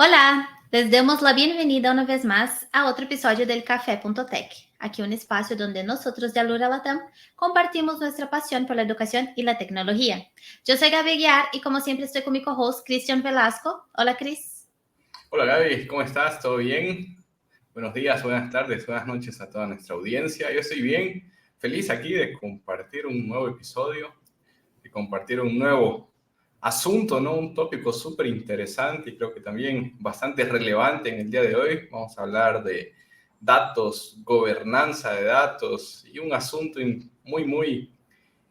Hola, les damos la bienvenida una vez más a otro episodio del Café.tech, aquí un espacio donde nosotros de Alura Latam compartimos nuestra pasión por la educación y la tecnología. Yo soy Gaby Guiar y como siempre estoy con mi co-host Cristian Velasco. Hola, Cris. Hola Gaby, ¿cómo estás? ¿Todo bien? Buenos días, buenas tardes, buenas noches a toda nuestra audiencia. Yo estoy bien, feliz aquí de compartir un nuevo episodio, de compartir un nuevo asunto, ¿no? Un tópico súper interesante y creo que también bastante relevante en el día de hoy. Vamos a hablar de datos, gobernanza de datos y un asunto muy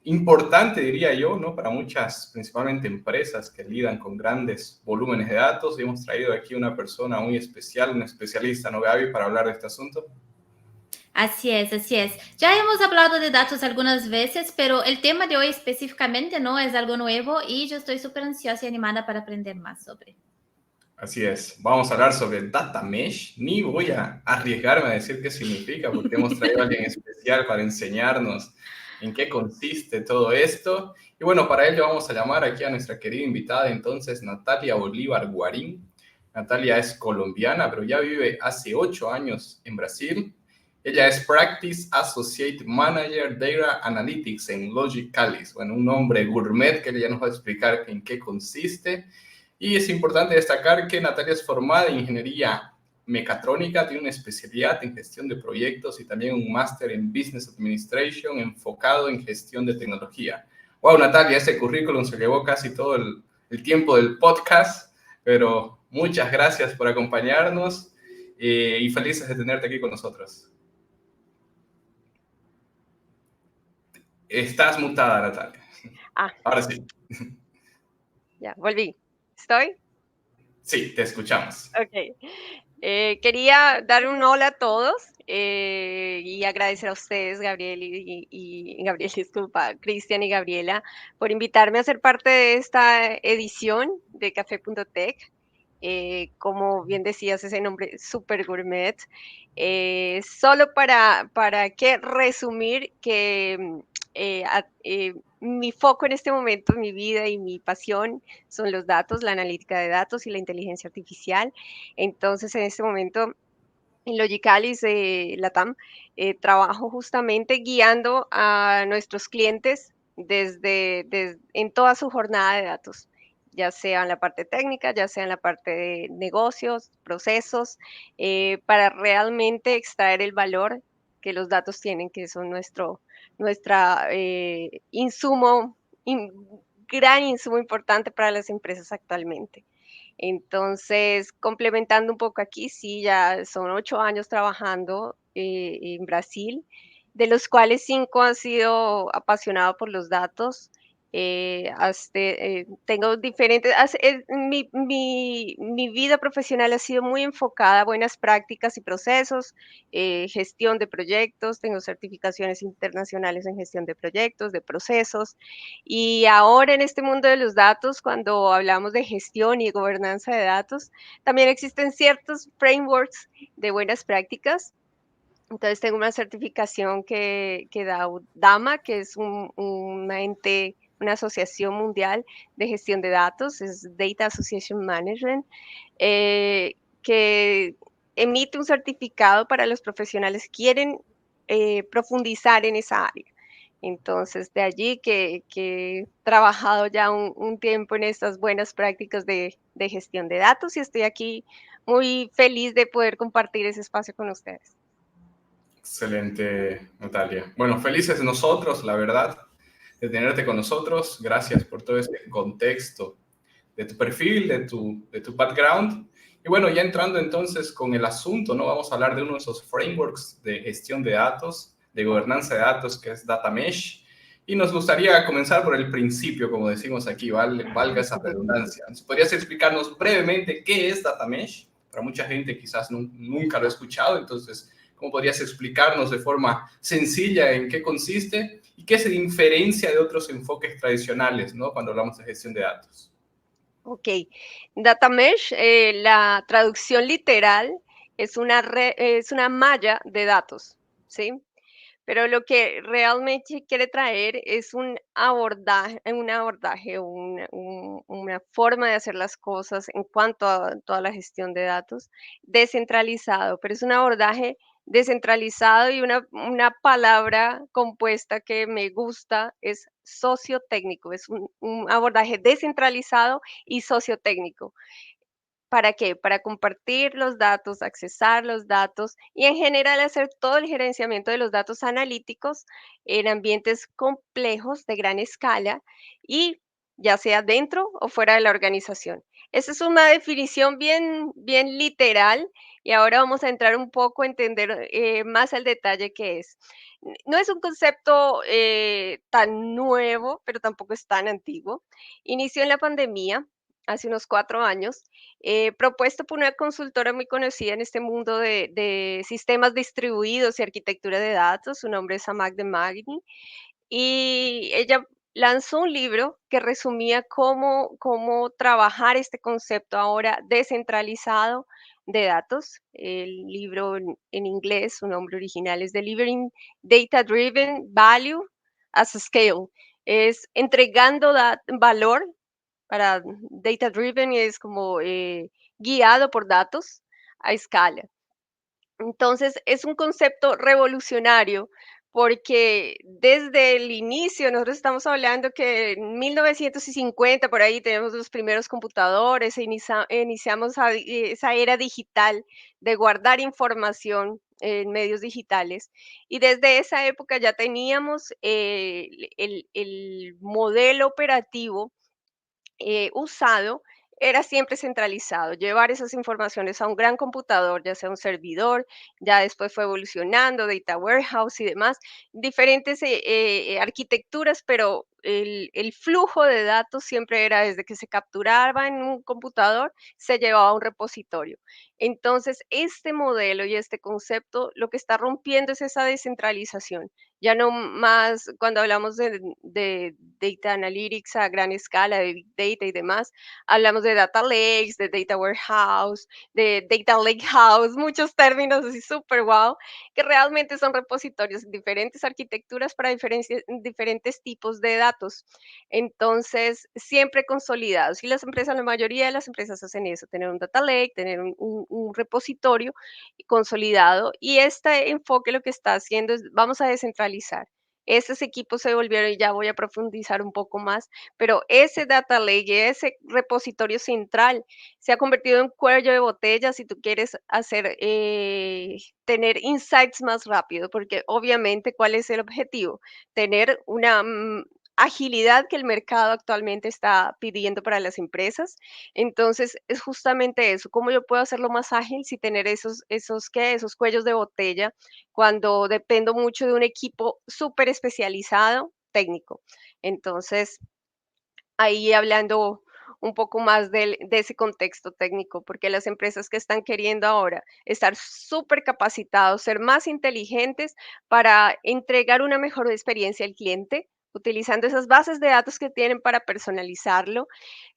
importante, diría yo, ¿no? Para muchas, principalmente empresas que lidan con grandes volúmenes de datos. Y hemos traído aquí una persona muy especial, un especialista, ¿no, Gaby, para hablar de este asunto? Así es, así es. Ya hemos hablado de datos algunas veces, pero el tema de hoy específicamente no es algo nuevo y yo estoy súper ansiosa y animada para aprender más sobre. Así es, vamos a hablar sobre Data Mesh. Ni voy a arriesgarme a decir qué significa, porque hemos traído a alguien especial para enseñarnos en qué consiste todo esto. Y bueno, para ello vamos a llamar aquí a nuestra querida invitada, entonces, Natalia Bolívar Guarín. Natalia es colombiana, pero ya vive hace 8 años en Brasil. Ella es Practice Associate Manager Data Analytics en Logicalis. Bueno, un nombre gourmet que ella nos va a explicar en qué consiste. Y es importante destacar que Natalia es formada en ingeniería mecatrónica, tiene una especialidad en gestión de proyectos y también un máster en Business Administration enfocado en gestión de tecnología. Wow, Natalia, ese currículum se llevó casi todo el tiempo del podcast, pero muchas gracias por acompañarnos y felices de tenerte aquí con nosotros. Estás mutada, Natalia. Ah, Ahora sí. ya, volví. ¿Estoy? Sí, te escuchamos. Ok. Quería dar un hola a todos y agradecer a ustedes, Gabriel Gabriel, disculpa, Cristian y Gabriela, por invitarme a ser parte de esta edición de Café.tech. Como bien decías, ese nombre súper gourmet. Solo para que resumir que mi foco en este momento, mi vida y mi pasión son los datos, la analítica de datos y la inteligencia artificial. Entonces, en este momento, en Logicalis Latam, trabajo justamente guiando a nuestros clientes en toda su jornada de datos, ya sea en la parte técnica, ya sea en la parte de negocios, procesos, para realmente extraer el valor que los datos tienen, que son nuestra insumo, in- gran insumo importante para las empresas actualmente. Entonces, complementando un poco aquí, sí, ya son 8 años trabajando en Brasil, de los cuales 5 han sido apasionados por los datos. Tengo diferentes, mi vida profesional ha sido muy enfocada a buenas prácticas y procesos, gestión de proyectos, tengo certificaciones internacionales en gestión de proyectos, de procesos, y ahora en este mundo de los datos, cuando hablamos de gestión y gobernanza de datos, también existen ciertos frameworks de buenas prácticas. Entonces tengo una certificación que da DAMA, que es una ente, una asociación mundial de gestión de datos, es Data Association Management, que emite un certificado para los profesionales que quieren profundizar en esa área. Entonces, de allí que he trabajado ya un tiempo en estas buenas prácticas de gestión de datos y estoy aquí muy feliz de poder compartir ese espacio con ustedes. Excelente, Natalia. Bueno, felices nosotros, la verdad, de tenerte con nosotros. Gracias por todo este contexto de tu perfil, de tu background. Y bueno, ya entrando entonces con el asunto, ¿no? Vamos a hablar de uno de esos frameworks de gestión de datos, de gobernanza de datos, que es Data Mesh. Y nos gustaría comenzar por el principio, como decimos aquí, valga esa redundancia. ¿Podrías explicarnos brevemente qué es Data Mesh? Para mucha gente quizás nunca lo ha escuchado, entonces, ¿cómo podrías explicarnos de forma sencilla en qué consiste y qué se diferencia de otros enfoques tradicionales, ¿no? Cuando hablamos de gestión de datos. Ok, Data Mesh, la traducción literal es una malla de datos, ¿sí? pero lo que realmente quiere traer es un abordaje, una forma de hacer las cosas en cuanto a toda la gestión de datos descentralizado, pero es un abordaje descentralizado y una palabra compuesta que me gusta es sociotécnico, es un abordaje descentralizado y sociotécnico. ¿Para qué? Para compartir los datos, accesar los datos y en general hacer todo el gerenciamiento de los datos analíticos en ambientes complejos de gran escala y ya sea dentro o fuera de la organización. Esa es una definición bien, bien literal y ahora vamos a entrar un poco a entender más al detalle qué es. No es un concepto tan nuevo, pero tampoco es tan antiguo. Inició en la pandemia, hace unos 4 años, propuesto por una consultora muy conocida en este mundo de sistemas distribuidos y arquitectura de datos. Su nombre es Amak Demagni. Y ella lanzó un libro que resumía cómo trabajar este concepto ahora descentralizado de datos. El libro en inglés, su nombre original es Delivering Data Driven Value as a Scale. Es entregando valor para data driven, es como guiado por datos a escala. Entonces, es un concepto revolucionario porque desde el inicio, nosotros estamos hablando que en 1950, por ahí tenemos los primeros computadores, iniciamos esa era digital de guardar información en medios digitales. Y desde esa época ya teníamos el modelo operativo usado era siempre centralizado, llevar esas informaciones a un gran computador, ya sea un servidor, ya después fue evolucionando, data warehouse y demás, diferentes arquitecturas, pero el flujo de datos siempre era desde que se capturaba en un computador, se llevaba a un repositorio. Entonces, este modelo y este concepto lo que está rompiendo es esa descentralización. Ya no más, cuando hablamos de data analytics a gran escala, de big data y demás, hablamos de data lakes, de data warehouse, de data lake house, muchos términos así súper wow, que realmente son repositorios, diferentes arquitecturas para diferentes tipos de datos. Entonces, siempre consolidados. Y las empresas, la mayoría de las empresas hacen eso, tener un data lake, tener un repositorio consolidado. Y este enfoque lo que está haciendo es, vamos a descentralizar. Esos equipos se volvieron, y ya voy a profundizar un poco más, pero ese data lake, ese repositorio central, se ha convertido en cuello de botella si tú quieres tener insights más rápido, porque obviamente, ¿cuál es el objetivo? Tener una agilidad que el mercado actualmente está pidiendo para las empresas. Entonces, es justamente eso, cómo yo puedo hacerlo más ágil sin tener esos cuellos de botella cuando dependo mucho de un equipo súper especializado técnico. Entonces, ahí hablando un poco más de ese contexto técnico, porque las empresas que están queriendo ahora estar súper capacitados, ser más inteligentes para entregar una mejor experiencia al cliente, utilizando esas bases de datos que tienen para personalizarlo,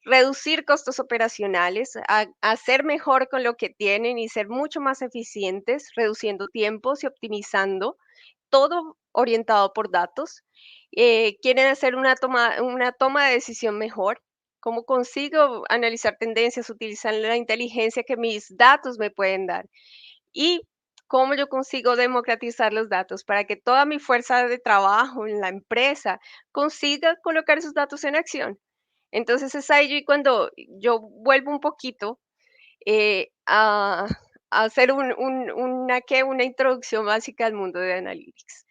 reducir costos operacionales, hacer mejor con lo que tienen y ser mucho más eficientes, reduciendo tiempos y optimizando, todo orientado por datos. Quieren hacer una toma de decisión mejor. ¿Cómo consigo analizar tendencias, utilizar la inteligencia que mis datos me pueden dar? Y cómo yo consigo democratizar los datos para que toda mi fuerza de trabajo en la empresa consiga colocar esos datos en acción. Entonces es ahí cuando yo vuelvo un poquito a hacer una introducción básica al mundo de Analytics.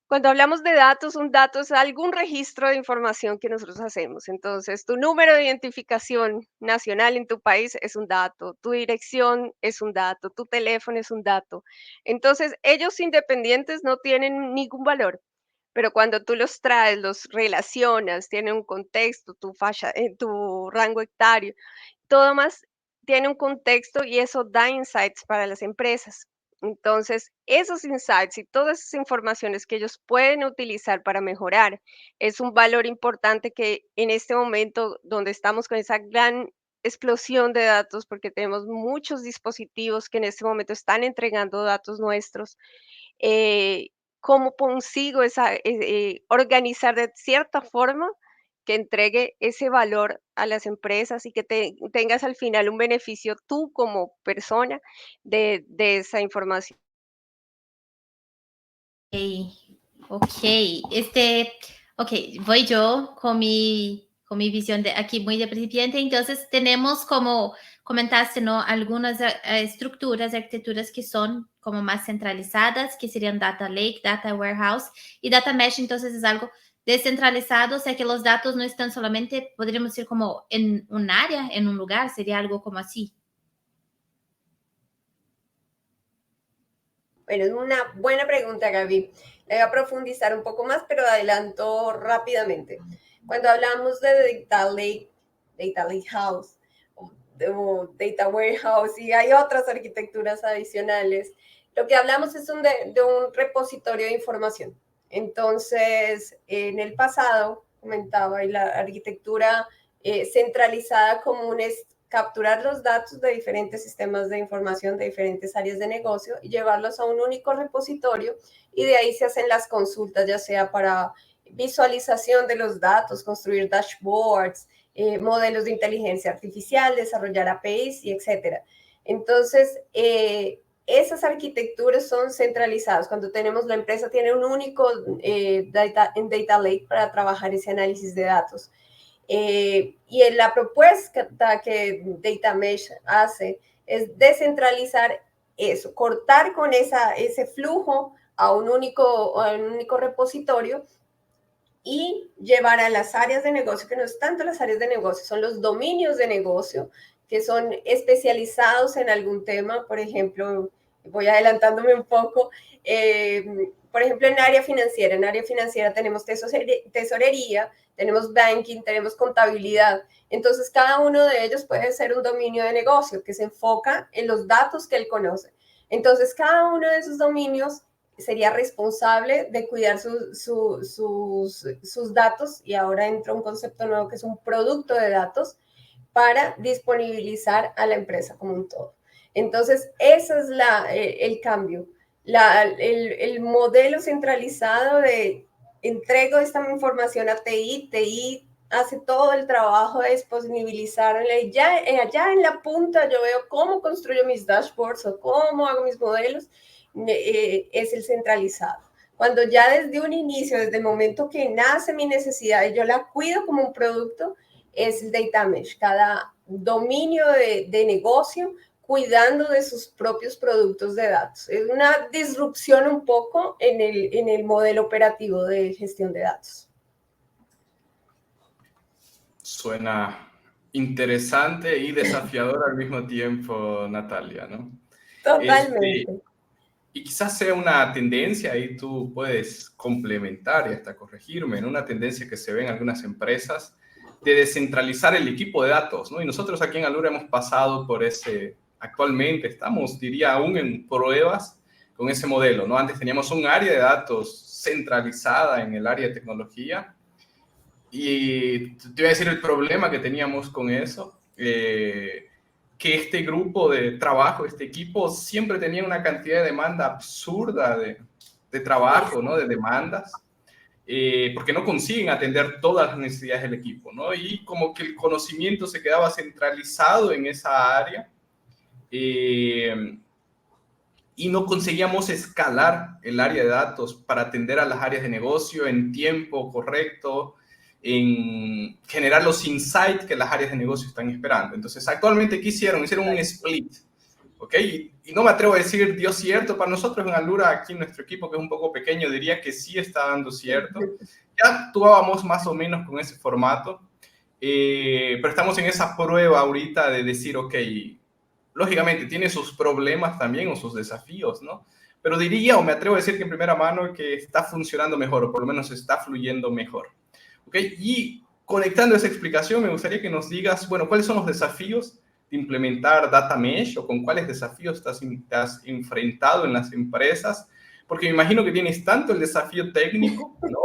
Cuando hablamos de datos, un dato es algún registro de información que nosotros hacemos. Entonces, tu número de identificación nacional en tu país es un dato, tu dirección es un dato, tu teléfono es un dato. Entonces, ellos independientes no tienen ningún valor, pero cuando tú los traes, los relacionas, tienen un contexto, tu rango etario, todo más tiene un contexto y eso da insights para las empresas. Entonces, esos insights y todas esas informaciones que ellos pueden utilizar para mejorar es un valor importante que en este momento donde estamos con esa gran explosión de datos, porque tenemos muchos dispositivos que en este momento están entregando datos nuestros, eh, cómo consigo organizar de cierta forma que entregue ese valor a las empresas y que tengas al final un beneficio tú como persona de esa información. Ok, ok, voy yo con mi visión de aquí muy de principiante. Entonces, tenemos como comentaste, ¿no? Algunas estructuras, arquitecturas que son como más centralizadas, que serían Data Lake, Data Warehouse y Data Mesh. Entonces, es algo descentralizado, o sea que los datos no están solamente, podríamos decir, como en un área, en un lugar, sería algo como así. Bueno, es una buena pregunta, Gaby. Le voy a profundizar un poco más, pero adelanto rápidamente. Cuando hablamos de Data Lake House o Data Warehouse y hay otras arquitecturas adicionales, lo que hablamos es de un repositorio de información. Entonces, en el pasado, comentaba, y la arquitectura centralizada común es capturar los datos de diferentes sistemas de información de diferentes áreas de negocio y llevarlos a un único repositorio, y de ahí se hacen las consultas, ya sea para visualización de los datos, construir dashboards, modelos de inteligencia artificial, desarrollar APIs y etcétera. Entonces, esas arquitecturas son centralizadas. Cuando la empresa tiene un único data lake para trabajar ese análisis de datos. Y en la propuesta que Data Mesh hace es descentralizar eso, cortar con ese flujo a un único repositorio y llevar a las áreas de negocio, que no es tanto las áreas de negocio, son los dominios de negocio que son especializados en algún tema. Por ejemplo, voy adelantándome un poco, por ejemplo, en área financiera tenemos tesorería, tenemos banking, tenemos contabilidad. Entonces, cada uno de ellos puede ser un dominio de negocio que se enfoca en los datos que él conoce. Entonces, cada uno de esos dominios sería responsable de cuidar sus datos, y ahora entra un concepto nuevo que es un producto de datos para disponibilizar a la empresa como un todo. Entonces, ese es el cambio. El modelo centralizado de entrego esta información a TI hace todo el trabajo de disponibilizarla, y allá en la punta yo veo cómo construyo mis dashboards o cómo hago mis modelos. Es el centralizado. Cuando ya desde un inicio, desde el momento que nace mi necesidad y yo la cuido como un producto, es el Data Mesh. Cada dominio de negocio cuidando de sus propios productos de datos. Es una disrupción un poco en el modelo operativo de gestión de datos. Suena interesante y desafiador al mismo tiempo, Natalia, ¿no? Totalmente. Y quizás sea una tendencia, y tú puedes complementar y hasta corregirme, en una tendencia que se ve en algunas empresas de descentralizar el equipo de datos, ¿no? Y nosotros aquí en Alura hemos pasado por actualmente estamos, diría, aún en pruebas con ese modelo, ¿no? Antes teníamos un área de datos centralizada en el área de tecnología, y te voy a decir el problema que teníamos con eso, que este grupo de trabajo, este equipo, siempre tenía una cantidad de demanda absurda de trabajo, ¿no? De demandas, porque no consiguen atender todas las necesidades del equipo, ¿no? Y como que el conocimiento se quedaba centralizado en esa área, y no conseguíamos escalar el área de datos para atender a las áreas de negocio en tiempo correcto, en generar los insights que las áreas de negocio están esperando. Entonces, actualmente, ¿qué hicieron? Hicieron un split, ¿ok? Y no me atrevo a decir dio cierto. Para nosotros en Alura, aquí en nuestro equipo, que es un poco pequeño, diría que sí está dando cierto. Ya actuábamos más o menos con ese formato, pero estamos en esa prueba ahorita de decir, ok, lógicamente tiene sus problemas también o sus desafíos, ¿no? Pero diría, o me atrevo a decir que en primera mano, que está funcionando mejor, o por lo menos está fluyendo mejor. ¿Ok? Y conectando esa explicación, me gustaría que nos digas, bueno, ¿cuáles son los desafíos de implementar Data Mesh, o con cuáles desafíos te has enfrentado en las empresas? Porque me imagino que tienes tanto el desafío técnico, ¿no?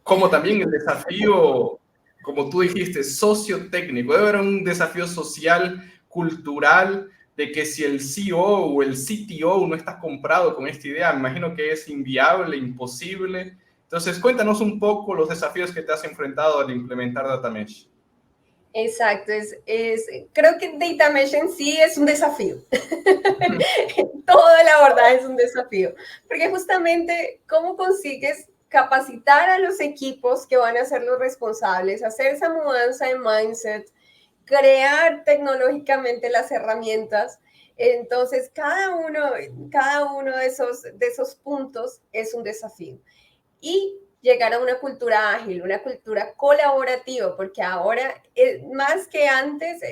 Como también el desafío, como tú dijiste, sociotécnico. Debe haber un desafío social, cultural, de que si el CEO o el CTO no está comprado con esta idea, me imagino que es inviable, imposible. Entonces, cuéntanos un poco los desafíos que te has enfrentado al implementar Data Mesh. Exacto, creo que Data Mesh en sí es un desafío. Toda la verdad es un desafío, porque justamente cómo consigues capacitar a los equipos que van a ser los responsables, hacer esa mudanza de mindset, crear tecnológicamente las herramientas. Entonces, cada uno de esos puntos es un desafío. Y llegar a una cultura ágil, una cultura colaborativa, porque ahora, más que antes,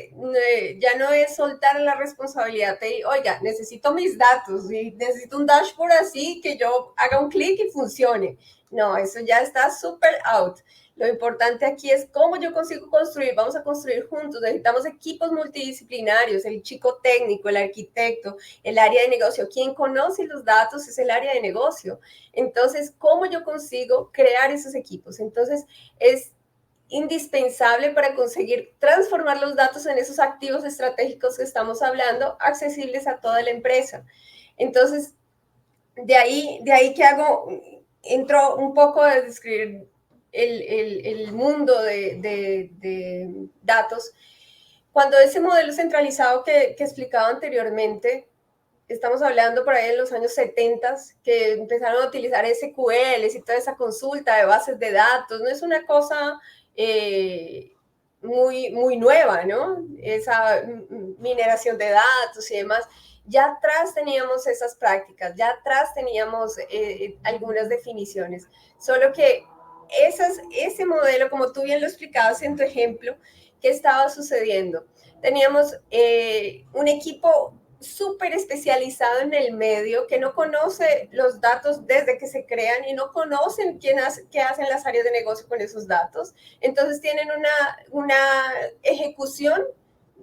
ya no es soltar la responsabilidad de, oiga, necesito mis datos y necesito un dashboard así que yo haga un clic y funcione. No, eso ya está súper out. Lo importante aquí es cómo yo consigo construir, vamos a construir juntos, necesitamos equipos multidisciplinarios, el chico técnico, el arquitecto, el área de negocio. Quien conoce los datos es el área de negocio. Entonces, ¿cómo yo consigo crear esos equipos? Entonces, es indispensable para conseguir transformar los datos en esos activos estratégicos que estamos hablando, accesibles a toda la empresa. Entonces, de ahí que entro un poco a describir el mundo de datos. Cuando ese modelo centralizado que explicaba anteriormente, estamos hablando por ahí en los años 70, que empezaron a utilizar SQLs y toda esa consulta de bases de datos, no es una cosa muy nueva, ¿no? Esa mineración de datos y demás. Ya atrás teníamos esas prácticas, ya atrás teníamos algunas definiciones, solo que ese modelo, como tú bien lo explicabas en tu ejemplo, ¿qué estaba sucediendo? Teníamos un equipo súper especializado en el medio que no conoce los datos desde que se crean y no conocen qué hacen las áreas de negocio con esos datos. Entonces tienen una ejecución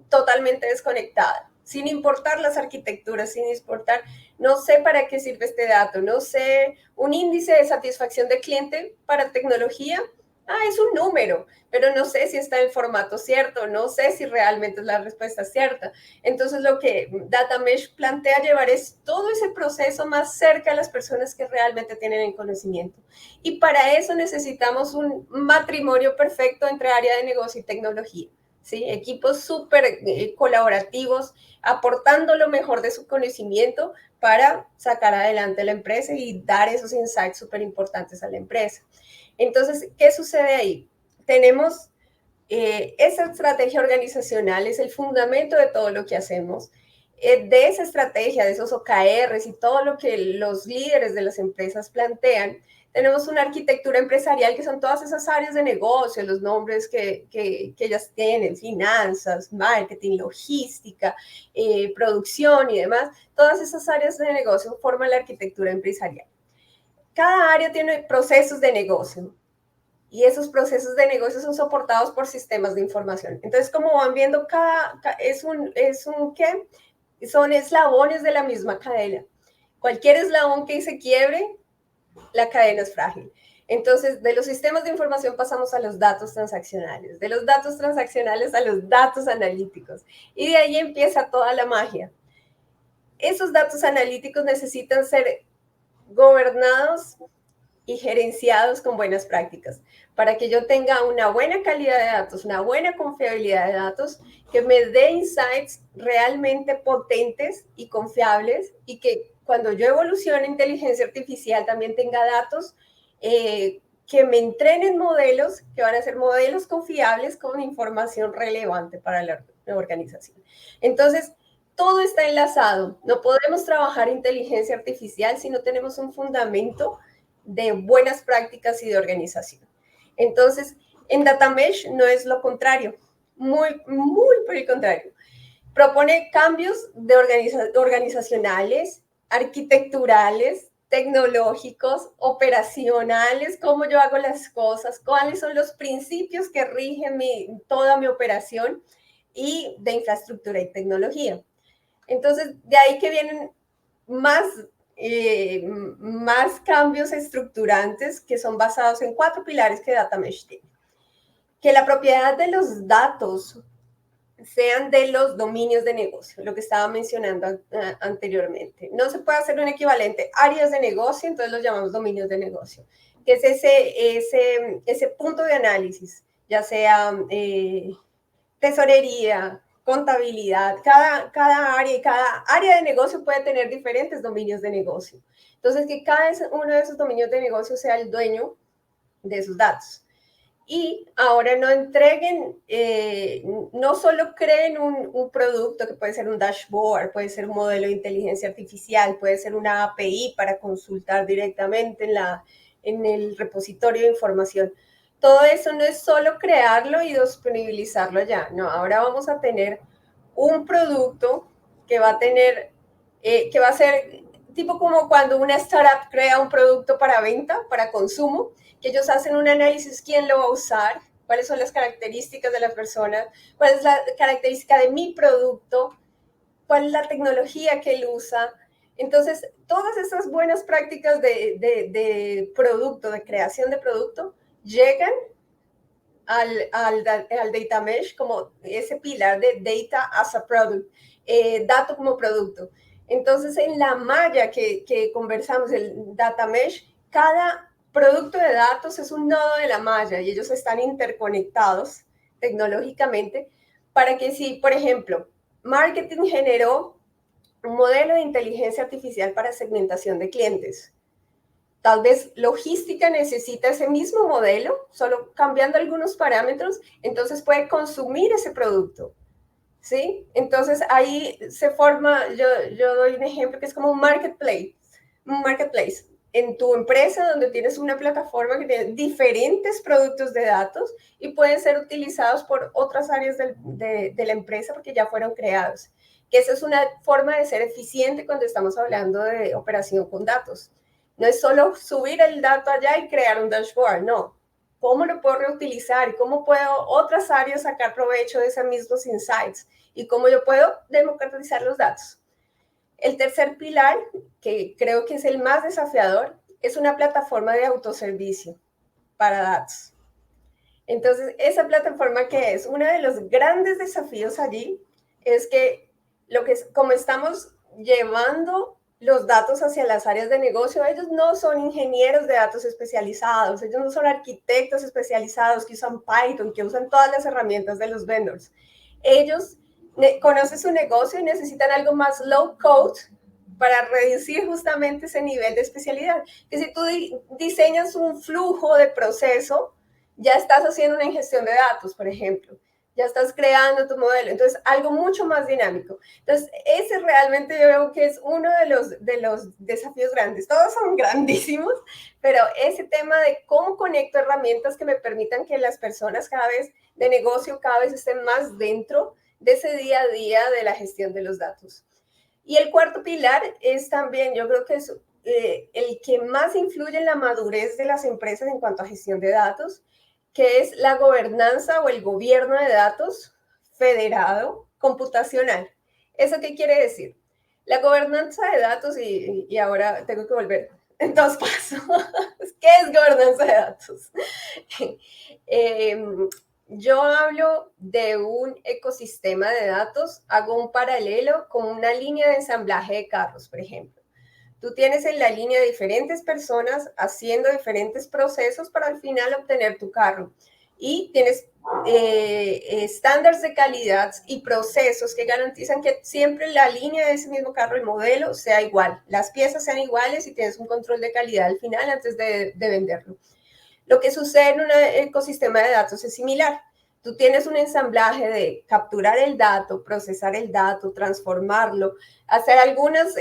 totalmente desconectada, sin importar las arquitecturas, sin importar, no sé para qué sirve este dato, no sé, un índice de satisfacción de cliente para tecnología, es un número, pero no sé si está en formato cierto, no sé si realmente es la respuesta cierta. Entonces, lo que Data Mesh plantea llevar es todo ese proceso más cerca a las personas que realmente tienen el conocimiento. Y para eso necesitamos un matrimonio perfecto entre área de negocio y tecnología. ¿Sí? Equipos súper colaborativos, aportando lo mejor de su conocimiento para sacar adelante la empresa y dar esos insights súper importantes a la empresa. Entonces, ¿qué sucede ahí? Tenemos esa estrategia organizacional, es el fundamento de todo lo que hacemos. De esa estrategia, de esos OKRs y todo lo que los líderes de las empresas plantean, tenemos una arquitectura empresarial que son todas esas áreas de negocio, los nombres que ellas tienen, finanzas, marketing, logística, producción y demás. Todas esas áreas de negocio forman la arquitectura empresarial. Cada área tiene procesos de negocio y esos procesos de negocio son soportados por sistemas de información. Entonces, como van viendo, son eslabones de la misma cadena. Cualquier eslabón que se quiebre, la cadena es frágil. Entonces, de los sistemas de información pasamos a los datos transaccionales, de los datos transaccionales a los datos analíticos, y de ahí empieza toda la magia. Esos datos analíticos necesitan ser gobernados y gerenciados con buenas prácticas, para que yo tenga una buena calidad de datos, una buena confiabilidad de datos, que me dé insights realmente potentes y confiables, y que cuando yo evolucione inteligencia artificial también tenga datos que me entrenen modelos, que van a ser modelos confiables con información relevante para la organización. Entonces, todo está enlazado. No podemos trabajar inteligencia artificial si no tenemos un fundamento de buenas prácticas y de organización. Entonces, en Data Mesh no es lo contrario, muy por el contrario. Propone cambios de organizacionales, arquitecturales, tecnológicos, operacionales, cómo yo hago las cosas, cuáles son los principios que rigen toda mi operación, y de infraestructura y tecnología. Entonces, de ahí que vienen más cambios estructurantes que son basados en 4 pilares que Data Mesh tiene. Que la propiedad de los datos sean de los dominios de negocio, lo que estaba mencionando anteriormente. No se puede hacer un equivalente áreas de negocio, entonces los llamamos dominios de negocio, que es ese punto de análisis, ya sea tesorería, contabilidad, cada área de negocio puede tener diferentes dominios de negocio. Entonces, que cada uno de esos dominios de negocio sea el dueño de sus datos. Y ahora no entreguen, no solo creen un producto que puede ser un dashboard, puede ser un modelo de inteligencia artificial, puede ser una API para consultar directamente en el repositorio de información. Todo eso no es solo crearlo y disponibilizarlo allá. No, ahora vamos a tener un producto que va a tener, que va a ser tipo como cuando una startup crea un producto para venta, para consumo, que ellos hacen un análisis, quién lo va a usar, cuáles son las características de la persona, cuál es la característica de mi producto, cuál es la tecnología que él usa. Entonces, todas esas buenas prácticas de producto, de creación de producto, llegan al data mesh como ese pilar de data as a product, dato como producto. Entonces, en la malla que conversamos, el data mesh, cada producto de datos es un nodo de la malla y ellos están interconectados tecnológicamente para que si, por ejemplo, marketing generó un modelo de inteligencia artificial para segmentación de clientes, tal vez logística necesita ese mismo modelo, solo cambiando algunos parámetros, entonces puede consumir ese producto, ¿sí? Entonces ahí se forma, yo doy un ejemplo que es como un marketplace en tu empresa donde tienes una plataforma que tiene diferentes productos de datos y pueden ser utilizados por otras áreas de la empresa porque ya fueron creados. Que esa es una forma de ser eficiente cuando estamos hablando de operación con datos. No es solo subir el dato allá y crear un dashboard, no. ¿Cómo lo puedo reutilizar? ¿Cómo puedo otras áreas sacar provecho de esos mismos insights? ¿Y cómo yo puedo democratizar los datos? El tercer pilar, que creo que es el más desafiador, es una plataforma de autoservicio para datos. Entonces, esa plataforma que es uno de los grandes desafíos allí es que como estamos llevando los datos hacia las áreas de negocio, ellos no son ingenieros de datos especializados, ellos no son arquitectos especializados que usan Python, que usan todas las herramientas de los vendors. Ellos conocen su negocio y necesitan algo más low code para reducir justamente ese nivel de especialidad. Que si tú diseñas un flujo de proceso, ya estás haciendo una ingestión de datos, por ejemplo. Ya estás creando tu modelo, entonces algo mucho más dinámico. Entonces, ese realmente yo veo que es uno de los desafíos grandes. Todos son grandísimos, pero ese tema de cómo conecto herramientas que me permitan que las personas cada vez de negocio cada vez estén más dentro de ese día a día de la gestión de los datos. Y el cuarto pilar es también, yo creo que es el que más influye en la madurez de las empresas en cuanto a gestión de datos, que es la gobernanza o el gobierno de datos federado computacional. ¿Eso qué quiere decir? La gobernanza de datos, y ahora tengo que volver en dos pasos. ¿Qué es gobernanza de datos? Yo hablo de un ecosistema de datos, hago un paralelo con una línea de ensamblaje de carros, por ejemplo. Tú tienes en la línea diferentes personas haciendo diferentes procesos para al final obtener tu carro. Y tienes estándares de calidad y procesos que garantizan que siempre la línea de ese mismo carro, el modelo, sea igual. Las piezas sean iguales y tienes un control de calidad al final antes de venderlo. Lo que sucede en un ecosistema de datos es similar. Tú tienes un ensamblaje de capturar el dato, procesar el dato, transformarlo, hacer algunas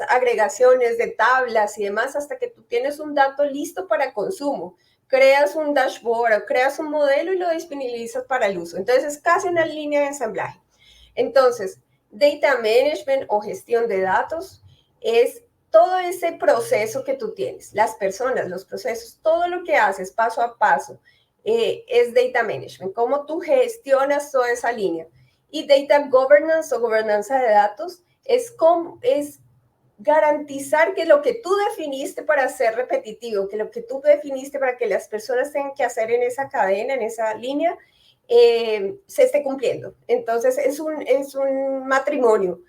agregaciones de tablas y demás hasta que tú tienes un dato listo para consumo. Creas un dashboard o creas un modelo y lo disponibilizas para el uso. Entonces, es casi una línea de ensamblaje. Entonces, data management o gestión de datos es todo ese proceso que tú tienes, las personas, los procesos, todo lo que haces paso a paso, es data management, cómo tú gestionas toda esa línea. Y data governance o gobernanza de datos es garantizar que lo que tú definiste para ser repetitivo, que lo que tú definiste para que las personas tengan que hacer en esa cadena, en esa línea, se esté cumpliendo. Entonces, es un matrimonio.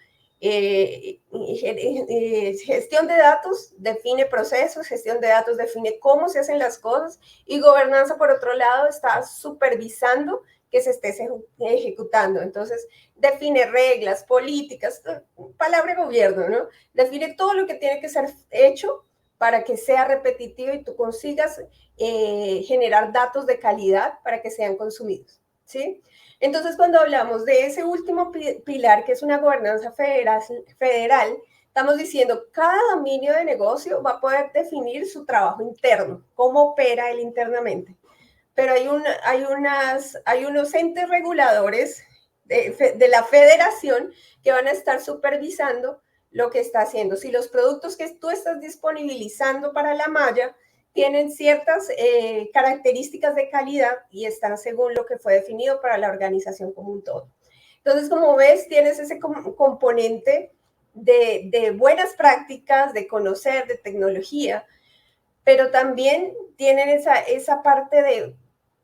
Gestión de datos define procesos, gestión de datos define cómo se hacen las cosas, y gobernanza, por otro lado, está supervisando que se esté ejecutando. Entonces, define reglas, políticas, palabra gobierno, ¿no? Define todo lo que tiene que ser hecho para que sea repetitivo y tú consigas generar datos de calidad para que sean consumidos, ¿sí? Entonces, cuando hablamos de ese último pilar, que es una gobernanza federal, estamos diciendo que cada dominio de negocio va a poder definir su trabajo interno, cómo opera él internamente. Pero hay unos entes reguladores de la federación que van a estar supervisando lo que está haciendo. Si los productos que tú estás disponibilizando para la malla tienen ciertas características de calidad y están según lo que fue definido para la organización como un todo. Entonces, como ves, tienes ese componente de buenas prácticas, de conocer, de tecnología, pero también tienen esa parte de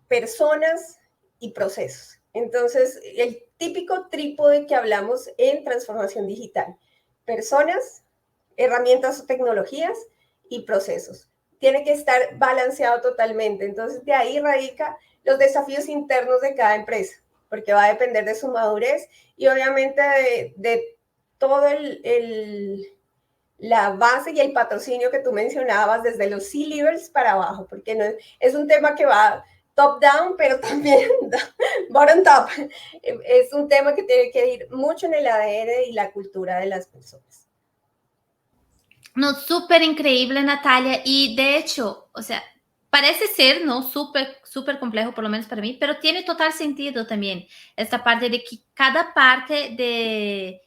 personas y procesos. Entonces, el típico trípode que hablamos en transformación digital: personas, herramientas o tecnologías y procesos. Tiene que estar balanceado totalmente. Entonces, de ahí radica los desafíos internos de cada empresa, porque va a depender de su madurez y obviamente de todo la base y el patrocinio que tú mencionabas desde los C-levels para abajo, porque no es un tema que va top-down, pero también bottom-top. Es un tema que tiene que ir mucho en el ADN y la cultura de las personas. No, súper increíble, Natalia. Y de hecho, o sea, parece ser, ¿no? Súper complejo, por lo menos para mí, pero tiene total sentido también esta parte de que cada parte de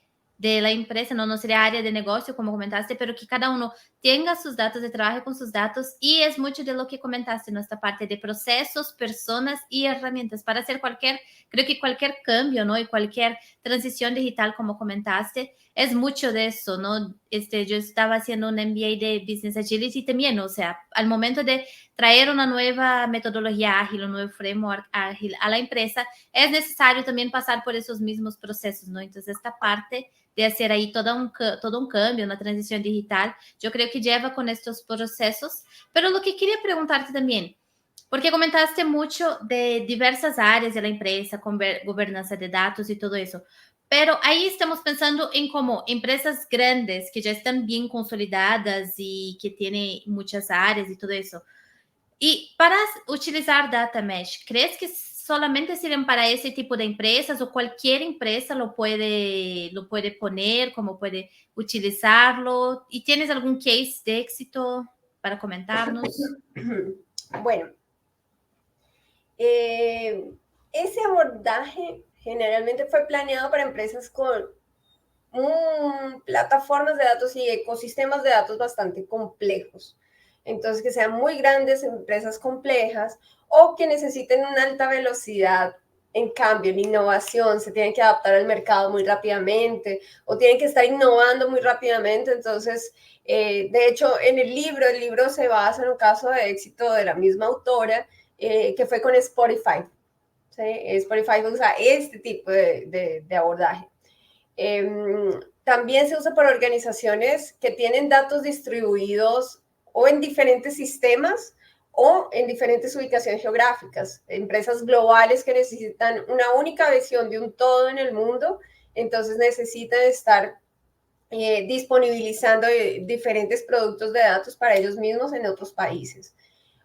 la empresa, no sería área de negocio, como comentaste, pero que cada uno tenga sus datos, de trabaje con sus datos, y es mucho de lo que comentaste, ¿no? Esta parte de procesos, personas y herramientas para hacer creo que cualquier cambio, ¿no? Y cualquier transición digital, como comentaste, es mucho de eso, ¿no? Yo estaba haciendo un MBA de Business Agility también, o sea, al momento de traer una nueva metodología ágil, un nuevo framework ágil a la empresa, es necesario también pasar por esos mismos procesos, ¿no? Entonces, esta parte de hacer ahí todo un cambio, una transición digital, yo creo que lleva con estos procesos. Pero lo que quería preguntarte también, porque comentaste mucho de diversas áreas de la empresa, con gobernanza de datos y todo eso, pero ahí estamos pensando en como empresas grandes que ya están bien consolidadas y que tienen muchas áreas y todo eso. Y para utilizar Data Mesh, ¿crees que solamente sirven para ese tipo de empresas o cualquier empresa lo puede poner, como puede utilizarlo? ¿Y tienes algún case de éxito para comentarnos? Bueno, ese abordaje generalmente fue planeado para empresas con plataformas de datos y ecosistemas de datos bastante complejos. Entonces, que sean muy grandes, empresas complejas, o que necesiten una alta velocidad en cambio, en innovación, se tienen que adaptar al mercado muy rápidamente, o tienen que estar innovando muy rápidamente. Entonces, de hecho, en el libro se basa en un caso de éxito de la misma autora, que fue con Spotify. ¿Sí? Spotify usa este tipo de abordaje. También se usa para organizaciones que tienen datos distribuidos o en diferentes sistemas o en diferentes ubicaciones geográficas. Empresas globales que necesitan una única visión de un todo en el mundo, entonces necesitan estar disponibilizando diferentes productos de datos para ellos mismos en otros países.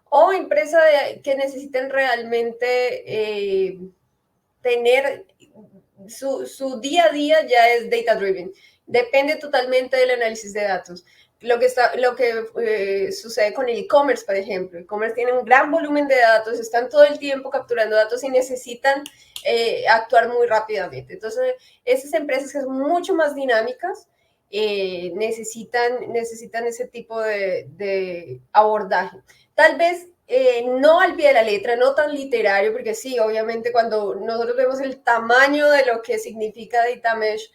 O empresas que necesiten realmente tener su día a día ya es data driven. Depende totalmente del análisis de datos. Lo que sucede con el e-commerce, por ejemplo. El e-commerce tiene un gran volumen de datos, están todo el tiempo capturando datos y necesitan actuar muy rápidamente. Entonces, esas empresas que son mucho más dinámicas necesitan ese tipo de abordaje. Tal vez no al pie de la letra, no tan literario, porque sí, obviamente cuando nosotros vemos el tamaño de lo que significa Data Mesh,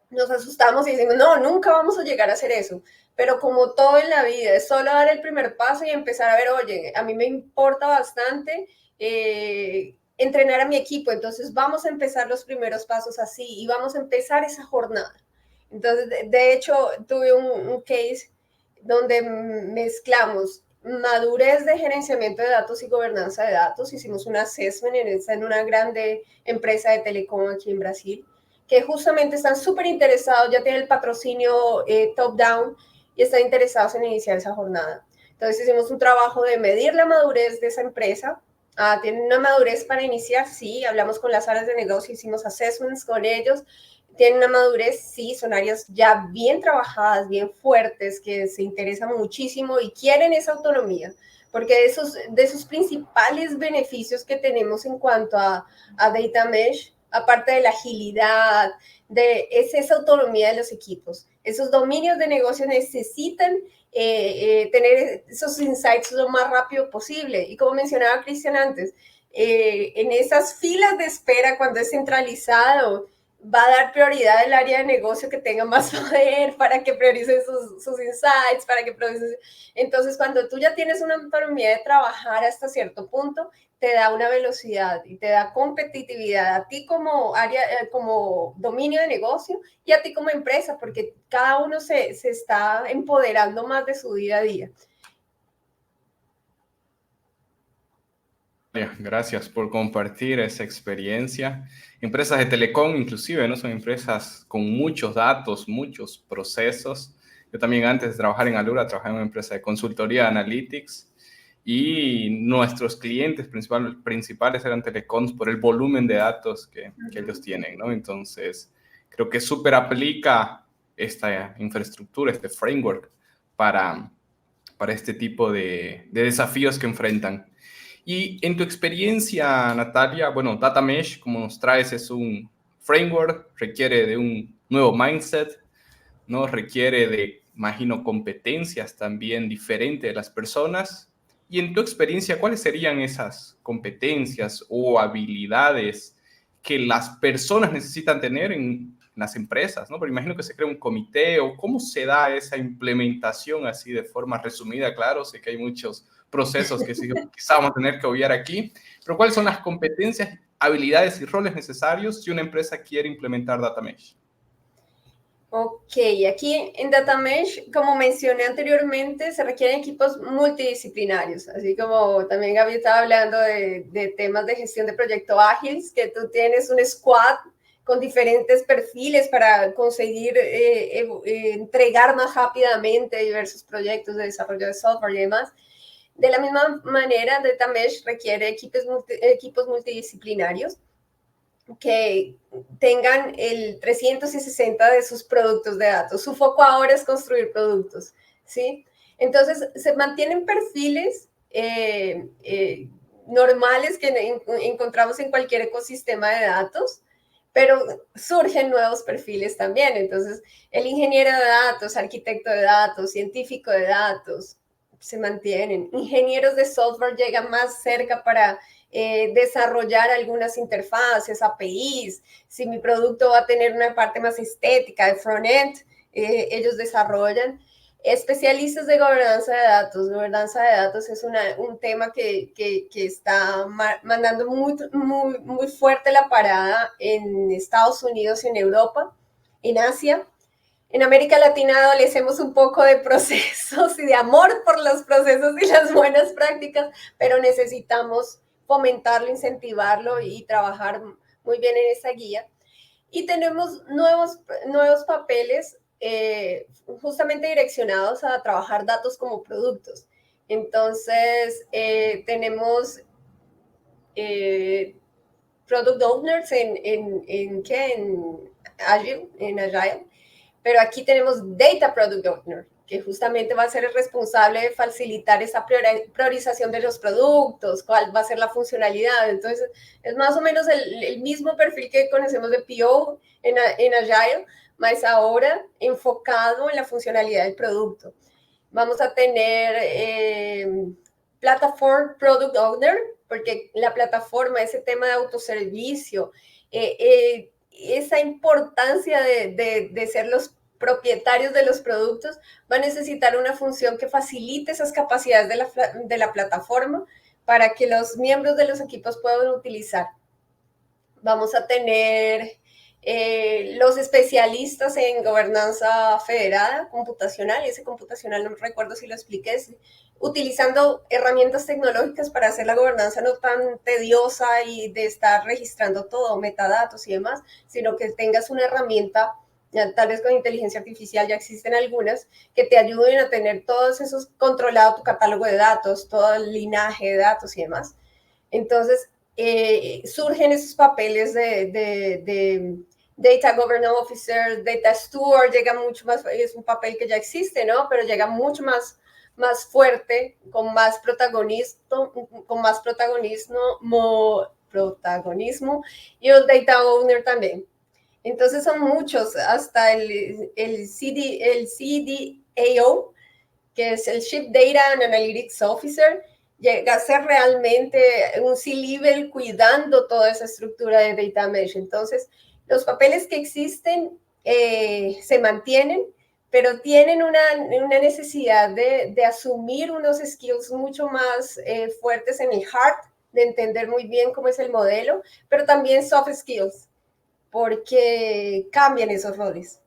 nos asustamos y decimos, no, nunca vamos a llegar a hacer eso. pero como todo en la vida, es solo dar el primer paso y empezar a ver, oye, a mí me importa bastante entrenar a mi equipo, entonces vamos a empezar los primeros pasos así y vamos a empezar esa jornada. Entonces, de hecho, tuve un case donde mezclamos madurez de gerenciamiento de datos y gobernanza de datos. Hicimos un assessment en una grande empresa de telecom aquí en Brasil, que justamente están súper interesados, ya tienen el patrocinio top-down y están interesados en iniciar esa jornada. Entonces hicimos un trabajo de medir la madurez de esa empresa. ¿Tienen una madurez para iniciar? Sí, hablamos con las áreas de negocio, hicimos assessments con ellos. ¿Tienen una madurez? Sí, son áreas ya bien trabajadas, bien fuertes, que se interesan muchísimo y quieren esa autonomía, porque de esos principales beneficios que tenemos en cuanto a Data Mesh, aparte de la agilidad, es esa autonomía de los equipos. Esos dominios de negocio necesitan tener esos insights lo más rápido posible. Y como mencionaba Cristian antes, en esas filas de espera, cuando es centralizado, va a dar prioridad al área de negocio que tenga más poder para que priorice sus insights, para que priorice. Entonces, cuando tú ya tienes una autonomía de trabajar hasta cierto punto, te da una velocidad y te da competitividad a ti como área, como dominio de negocio y a ti como empresa, porque cada uno se está empoderando más de su día a día. Gracias por compartir esa experiencia. Empresas de telecom, inclusive, ¿no? Son empresas con muchos datos, muchos procesos. Yo también antes de trabajar en Alura, trabajaba en una empresa de consultoría de analytics y nuestros clientes principales eran telecoms por el volumen de datos que ellos tienen, ¿no? Entonces, creo que súper aplica esta infraestructura, este framework para este tipo de desafíos que enfrentan. Y en tu experiencia, Natalia, bueno, Data Mesh, como nos traes, es un framework, requiere de un nuevo mindset, ¿no? Requiere de, imagino, competencias también diferentes de las personas. Y en tu experiencia, ¿cuáles serían esas competencias o habilidades que las personas necesitan tener en las empresas, ¿no? Pero imagino que se crea un comité, o cómo se da esa implementación así de forma resumida. Claro, sé que hay muchos procesos que quizá vamos a tener que obviar aquí, pero ¿cuáles son las competencias, habilidades y roles necesarios si una empresa quiere implementar Data Mesh? Ok, aquí en Data Mesh, como mencioné anteriormente, se requieren equipos multidisciplinarios, así como también Gaby estaba hablando de temas de gestión de proyectos ágiles, que tú tienes un squad con diferentes perfiles para conseguir entregar más rápidamente diversos proyectos de desarrollo de software y demás. De la misma manera, Data Mesh requiere equipos multidisciplinarios que tengan el 360 de sus productos de datos. Su foco ahora es construir productos, ¿sí? Entonces, se mantienen perfiles normales que encontramos en cualquier ecosistema de datos, pero surgen nuevos perfiles también. Entonces, el ingeniero de datos, arquitecto de datos, científico de datos, se mantienen. Ingenieros de software llegan más cerca para desarrollar algunas interfaces, APIs. Si mi producto va a tener una parte más estética de front-end, ellos desarrollan. Especialistas de gobernanza de datos. Gobernanza de datos es un tema que está mandando muy fuerte la parada en Estados Unidos y en Europa, en Asia. En América Latina adolecemos un poco de procesos y de amor por los procesos y las buenas prácticas, pero necesitamos fomentarlo, incentivarlo y trabajar muy bien en esa guía. Y tenemos nuevos papeles justamente direccionados a trabajar datos como productos. Entonces, tenemos product owners en Agile, pero aquí tenemos Data Product Owner, que justamente va a ser el responsable de facilitar esa priorización de los productos, cuál va a ser la funcionalidad. Entonces, es más o menos el mismo perfil que conocemos de PO en Agile, más ahora enfocado en la funcionalidad del producto. Vamos a tener Platform Product Owner, porque la plataforma, ese tema de autoservicio, esa importancia de ser los propietarios de los productos, va a necesitar una función que facilite esas capacidades de la plataforma para que los miembros de los equipos puedan utilizar. Vamos a tener los especialistas en gobernanza federada, computacional, y ese computacional no recuerdo si lo expliqué, utilizando herramientas tecnológicas para hacer la gobernanza no tan tediosa y de estar registrando todo, metadatos y demás, sino que tengas una herramienta, ya, tal vez con inteligencia artificial ya existen algunas, que te ayuden a tener todos esos controlado, tu catálogo de datos, todo el linaje de datos y demás. Entonces, surgen esos papeles de Data Governance Officer, Data Steward, llega mucho más, es un papel que ya existe, ¿no? Pero llega mucho más fuerte, con más protagonismo, y el Data Owner también. Entonces son muchos, hasta el CDAO, que es el Chief Data and Analytics Officer, llega a ser realmente un C-level cuidando toda esa estructura de data mesh. Entonces, los papeles que existen se mantienen, pero tienen una necesidad de asumir unos skills mucho más fuertes en el hard, de entender muy bien cómo es el modelo, pero también soft skills, porque cambian esos roles.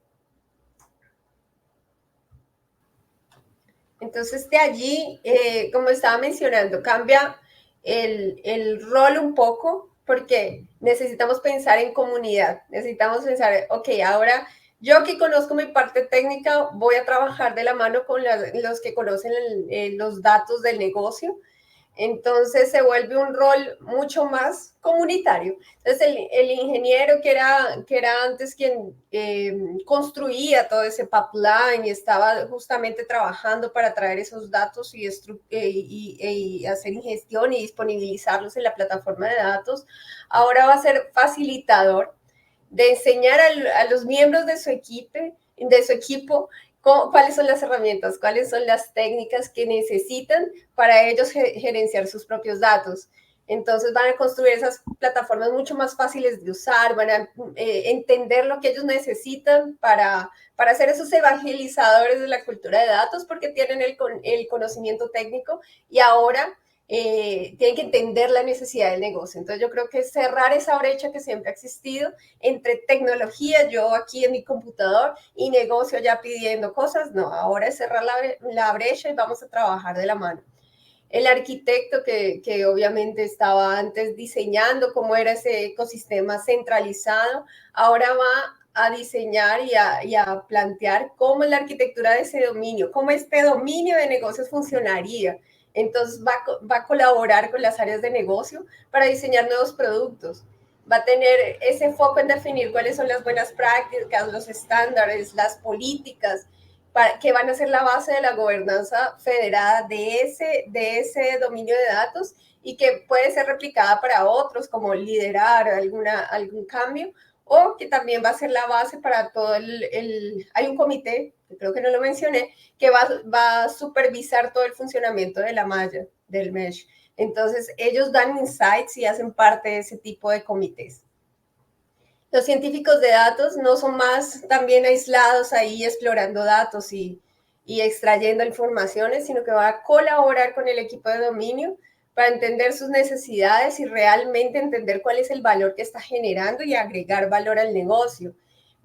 Entonces, de allí, como estaba mencionando, cambia el rol un poco, porque necesitamos pensar en comunidad, necesitamos pensar, ok, ahora yo que conozco mi parte técnica, voy a trabajar de la mano con los que conocen los datos del negocio. Entonces se vuelve un rol mucho más comunitario. Entonces el ingeniero que era antes quien construía todo ese pipeline y estaba justamente trabajando para traer esos datos y hacer ingestión y disponibilizarlos en la plataforma de datos, ahora va a ser facilitador de enseñar a los miembros de su equipo cuáles son las herramientas, cuáles son las técnicas que necesitan para ellos gerenciar sus propios datos. Entonces van a construir esas plataformas mucho más fáciles de usar, van a entender lo que ellos necesitan para ser esos evangelizadores de la cultura de datos, porque tienen el conocimiento técnico y ahora tienen que entender la necesidad del negocio. Entonces yo creo que cerrar esa brecha que siempre ha existido entre tecnología, yo aquí en mi computador, y negocio ya pidiendo cosas, no, ahora es cerrar la brecha y vamos a trabajar de la mano. El arquitecto que obviamente estaba antes diseñando cómo era ese ecosistema centralizado, ahora va a diseñar y a plantear cómo es la arquitectura de ese dominio, cómo este dominio de negocios funcionaría. Entonces va a colaborar con las áreas de negocio para diseñar nuevos productos. Va a tener ese foco en definir cuáles son las buenas prácticas, los estándares, las políticas, que van a ser la base de la gobernanza federada de ese dominio de datos y que puede ser replicada para otros, como liderar algún cambio, o que también va a ser la base para todo hay un comité, que creo que no lo mencioné, que va a supervisar todo el funcionamiento de la malla, del mesh. Entonces, ellos dan insights y hacen parte de ese tipo de comités. Los científicos de datos no son más también aislados ahí explorando datos y extrayendo informaciones, sino que va a colaborar con el equipo de dominio para entender sus necesidades y realmente entender cuál es el valor que está generando y agregar valor al negocio.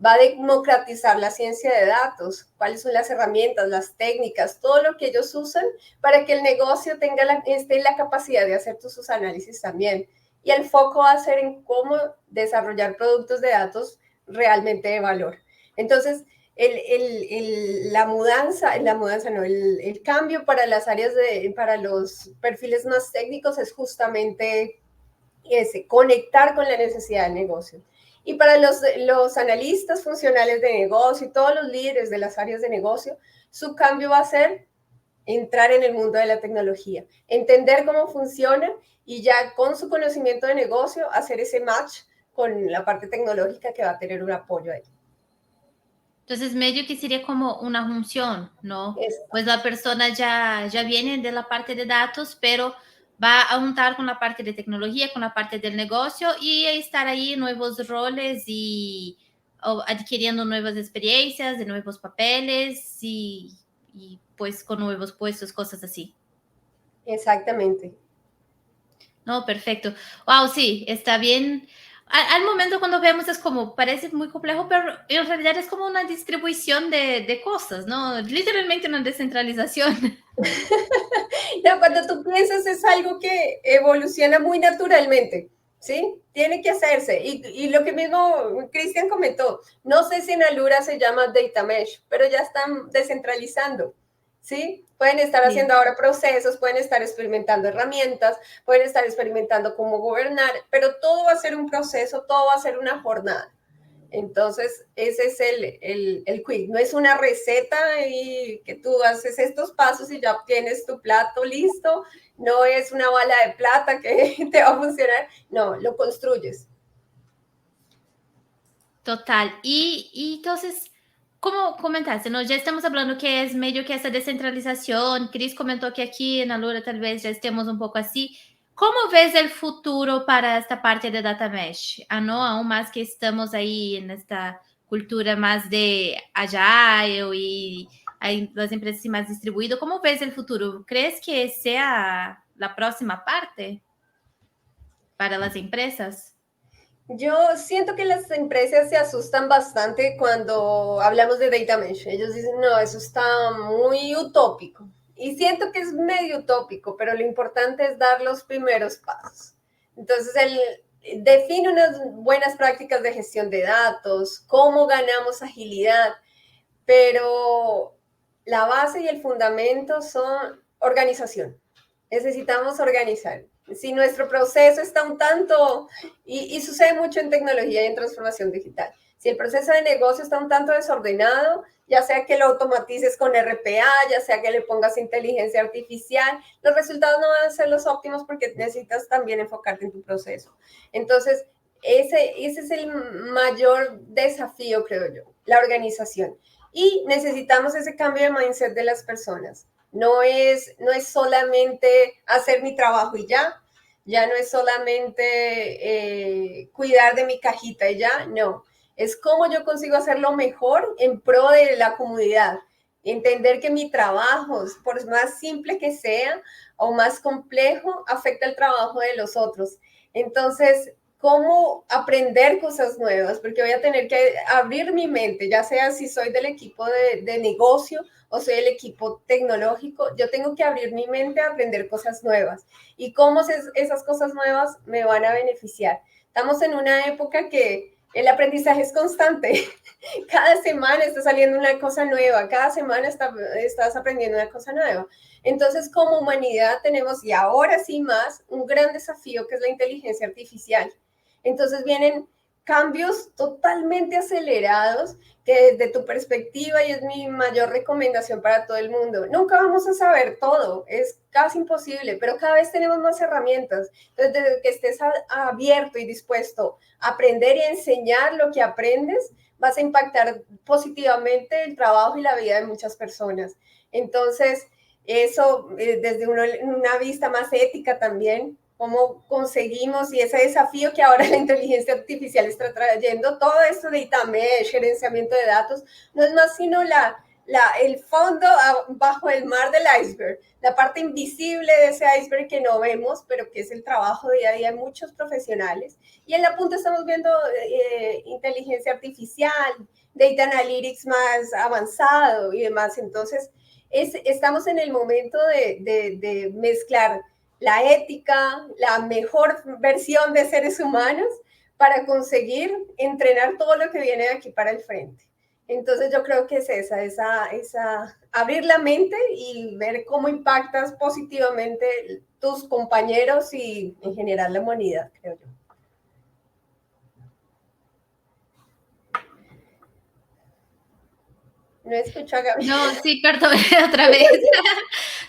Va a democratizar la ciencia de datos, cuáles son las herramientas, las técnicas, todo lo que ellos usan para que el negocio esté en la capacidad de hacer sus análisis también. Y el foco va a ser en cómo desarrollar productos de datos realmente de valor. Entonces, el cambio para las áreas para los perfiles más técnicos es justamente ese, conectar con la necesidad del negocio. Y para los analistas funcionales de negocio y todos los líderes de las áreas de negocio, su cambio va a ser entrar en el mundo de la tecnología, entender cómo funciona y ya con su conocimiento de negocio hacer ese match con la parte tecnológica que va a tener un apoyo ahí. Entonces, medio que sería como una junción, ¿no? Pues la persona ya viene de la parte de datos, pero va a juntar con la parte de tecnología, con la parte del negocio y estar ahí nuevos roles y adquiriendo nuevas experiencias, de nuevos papeles y pues con nuevos puestos, cosas así. Exactamente. No, perfecto. Wow, sí, está bien. Al momento cuando vemos es como, parece muy complejo, pero en realidad es como una distribución de cosas, ¿no? Literalmente una descentralización. No, cuando tú piensas es algo que evoluciona muy naturalmente, ¿sí? Tiene que hacerse. Y lo que mismo Cristian comentó, no sé si en Alura se llama Data Mesh, pero ya están descentralizando, ¿sí? Pueden estar Sí. haciendo ahora procesos, pueden estar experimentando herramientas, pueden estar experimentando cómo gobernar, pero todo va a ser un proceso, todo va a ser una jornada. Entonces, ese es el quick. No es una receta y que tú haces estos pasos y ya obtienes tu plato listo. No es una bala de plata que te va a funcionar. No, lo construyes. Total. Y entonces, como comentaste, ¿no? Ya estamos hablando que es medio que esa descentralización. Cris comentó que aquí en Alura tal vez ya estemos un poco así. ¿Cómo ves el futuro para esta parte de Data Mesh? ¿No? Aún más que estamos ahí en esta cultura más de Agile y hay las empresas más distribuidas. ¿Cómo ves el futuro? ¿Crees que sea la próxima parte para las empresas? Yo siento que las empresas se asustan bastante cuando hablamos de data mesh. Ellos dicen, no, eso está muy utópico. Y siento que es medio utópico, pero lo importante es dar los primeros pasos. Entonces, él define unas buenas prácticas de gestión de datos, cómo ganamos agilidad, pero la base y el fundamento son organización. Necesitamos organizar. Si nuestro proceso está un tanto, y sucede mucho en tecnología y en transformación digital, si el proceso de negocio está un tanto desordenado, ya sea que lo automatices con RPA, ya sea que le pongas inteligencia artificial, los resultados no van a ser los óptimos porque necesitas también enfocarte en tu proceso. Entonces, ese es el mayor desafío, creo yo, la organización. Y necesitamos ese cambio de mindset de las personas. No es solamente hacer mi trabajo y ya no es solamente cuidar de mi cajita y ya, no. Es cómo yo consigo hacerlo mejor en pro de la comunidad. Entender que mi trabajo, por más simple que sea o más complejo, afecta el trabajo de los otros. Entonces, cómo aprender cosas nuevas, porque voy a tener que abrir mi mente, ya sea si soy del equipo de negocio o soy del equipo tecnológico, yo tengo que abrir mi mente a aprender cosas nuevas y cómo esas cosas nuevas me van a beneficiar. Estamos en una época que el aprendizaje es constante. Cada semana está saliendo una cosa nueva, cada semana estás aprendiendo una cosa nueva. Entonces, como humanidad tenemos, y ahora sí más, un gran desafío que es la inteligencia artificial. Entonces vienen cambios totalmente acelerados que desde tu perspectiva, y es mi mayor recomendación para todo el mundo, nunca vamos a saber todo, es casi imposible, pero cada vez tenemos más herramientas. Entonces, desde que estés abierto y dispuesto a aprender y a enseñar lo que aprendes, vas a impactar positivamente el trabajo y la vida de muchas personas. Entonces, eso desde una vista más ética también, cómo conseguimos y ese desafío que ahora la inteligencia artificial está trayendo, todo esto de data mesh, gerenciamiento de datos, no es más sino el fondo bajo el mar del iceberg, la parte invisible de ese iceberg que no vemos, pero que es el trabajo día a día de muchos profesionales. Y en la punta estamos viendo inteligencia artificial, data analytics más avanzado y demás. Entonces, estamos en el momento de mezclar la ética, la mejor versión de seres humanos para conseguir entrenar todo lo que viene de aquí para el frente. Entonces yo creo que es esa abrir la mente y ver cómo impactas positivamente tus compañeros y en general la humanidad, creo yo. No escucho a Gaby. No, sí, perdón, otra vez.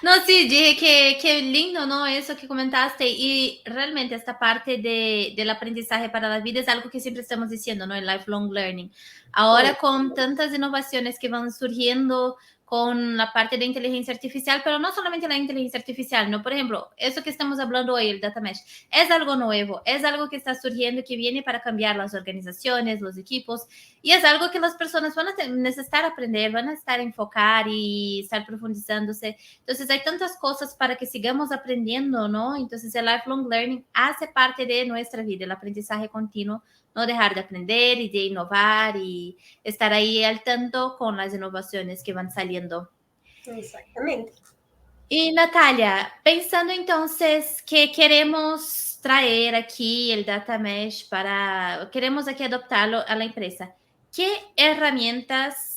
No, sí, dije que lindo, ¿no? Eso que comentaste. Y realmente esta parte del aprendizaje para la vida es algo que siempre estamos diciendo, ¿no? El lifelong learning. Ahora con tantas innovaciones que van surgiendo, con la parte de inteligencia artificial, pero no solamente la inteligencia artificial, ¿no? Por ejemplo, eso que estamos hablando hoy, el data mesh, es algo nuevo, es algo que está surgiendo, que viene para cambiar las organizaciones, los equipos, y es algo que las personas van a necesitar aprender, van a estar enfocar y estar profundizándose. Entonces, hay tantas cosas para que sigamos aprendiendo, ¿no? Entonces, el lifelong learning hace parte de nuestra vida, el aprendizaje continuo, no dejar de aprender y de innovar y estar ahí al tanto con las innovaciones que van saliendo. Exactamente. Y Natalia, pensando entonces que queremos traer aquí el Data Mesh queremos aquí adoptarlo a la empresa, ¿qué herramientas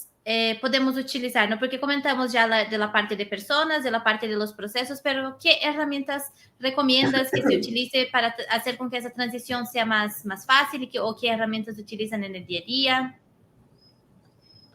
podemos utilizar? ¿No? Porque comentamos ya de la parte de personas, de la parte de los procesos, pero ¿qué herramientas recomiendas que se utilice para hacer con que esa transición sea más fácil o qué herramientas utilizan en el día a día?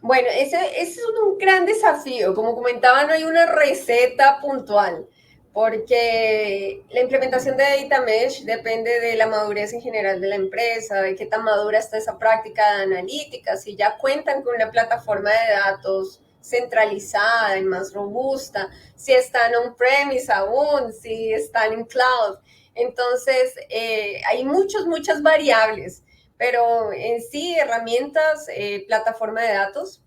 Bueno, ese es un gran desafío. Como comentaba, no hay una receta puntual, porque la implementación de Data Mesh depende de la madurez en general de la empresa, de qué tan madura está esa práctica de analítica, si ya cuentan con una plataforma de datos centralizada y más robusta, si están on-premise aún, si están en cloud. Entonces, hay muchas variables. Pero en sí, herramientas, plataforma de datos,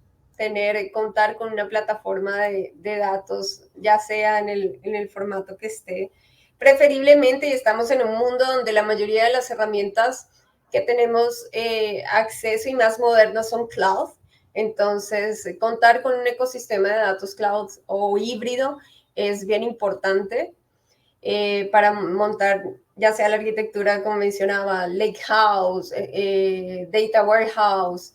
contar con una plataforma de datos, ya sea en el formato que esté, preferiblemente, y estamos en un mundo donde la mayoría de las herramientas que tenemos acceso y más modernas son cloud. Entonces, contar con un ecosistema de datos cloud o híbrido es bien importante. Para montar ya sea la arquitectura, como mencionaba, Lakehouse, Data Warehouse,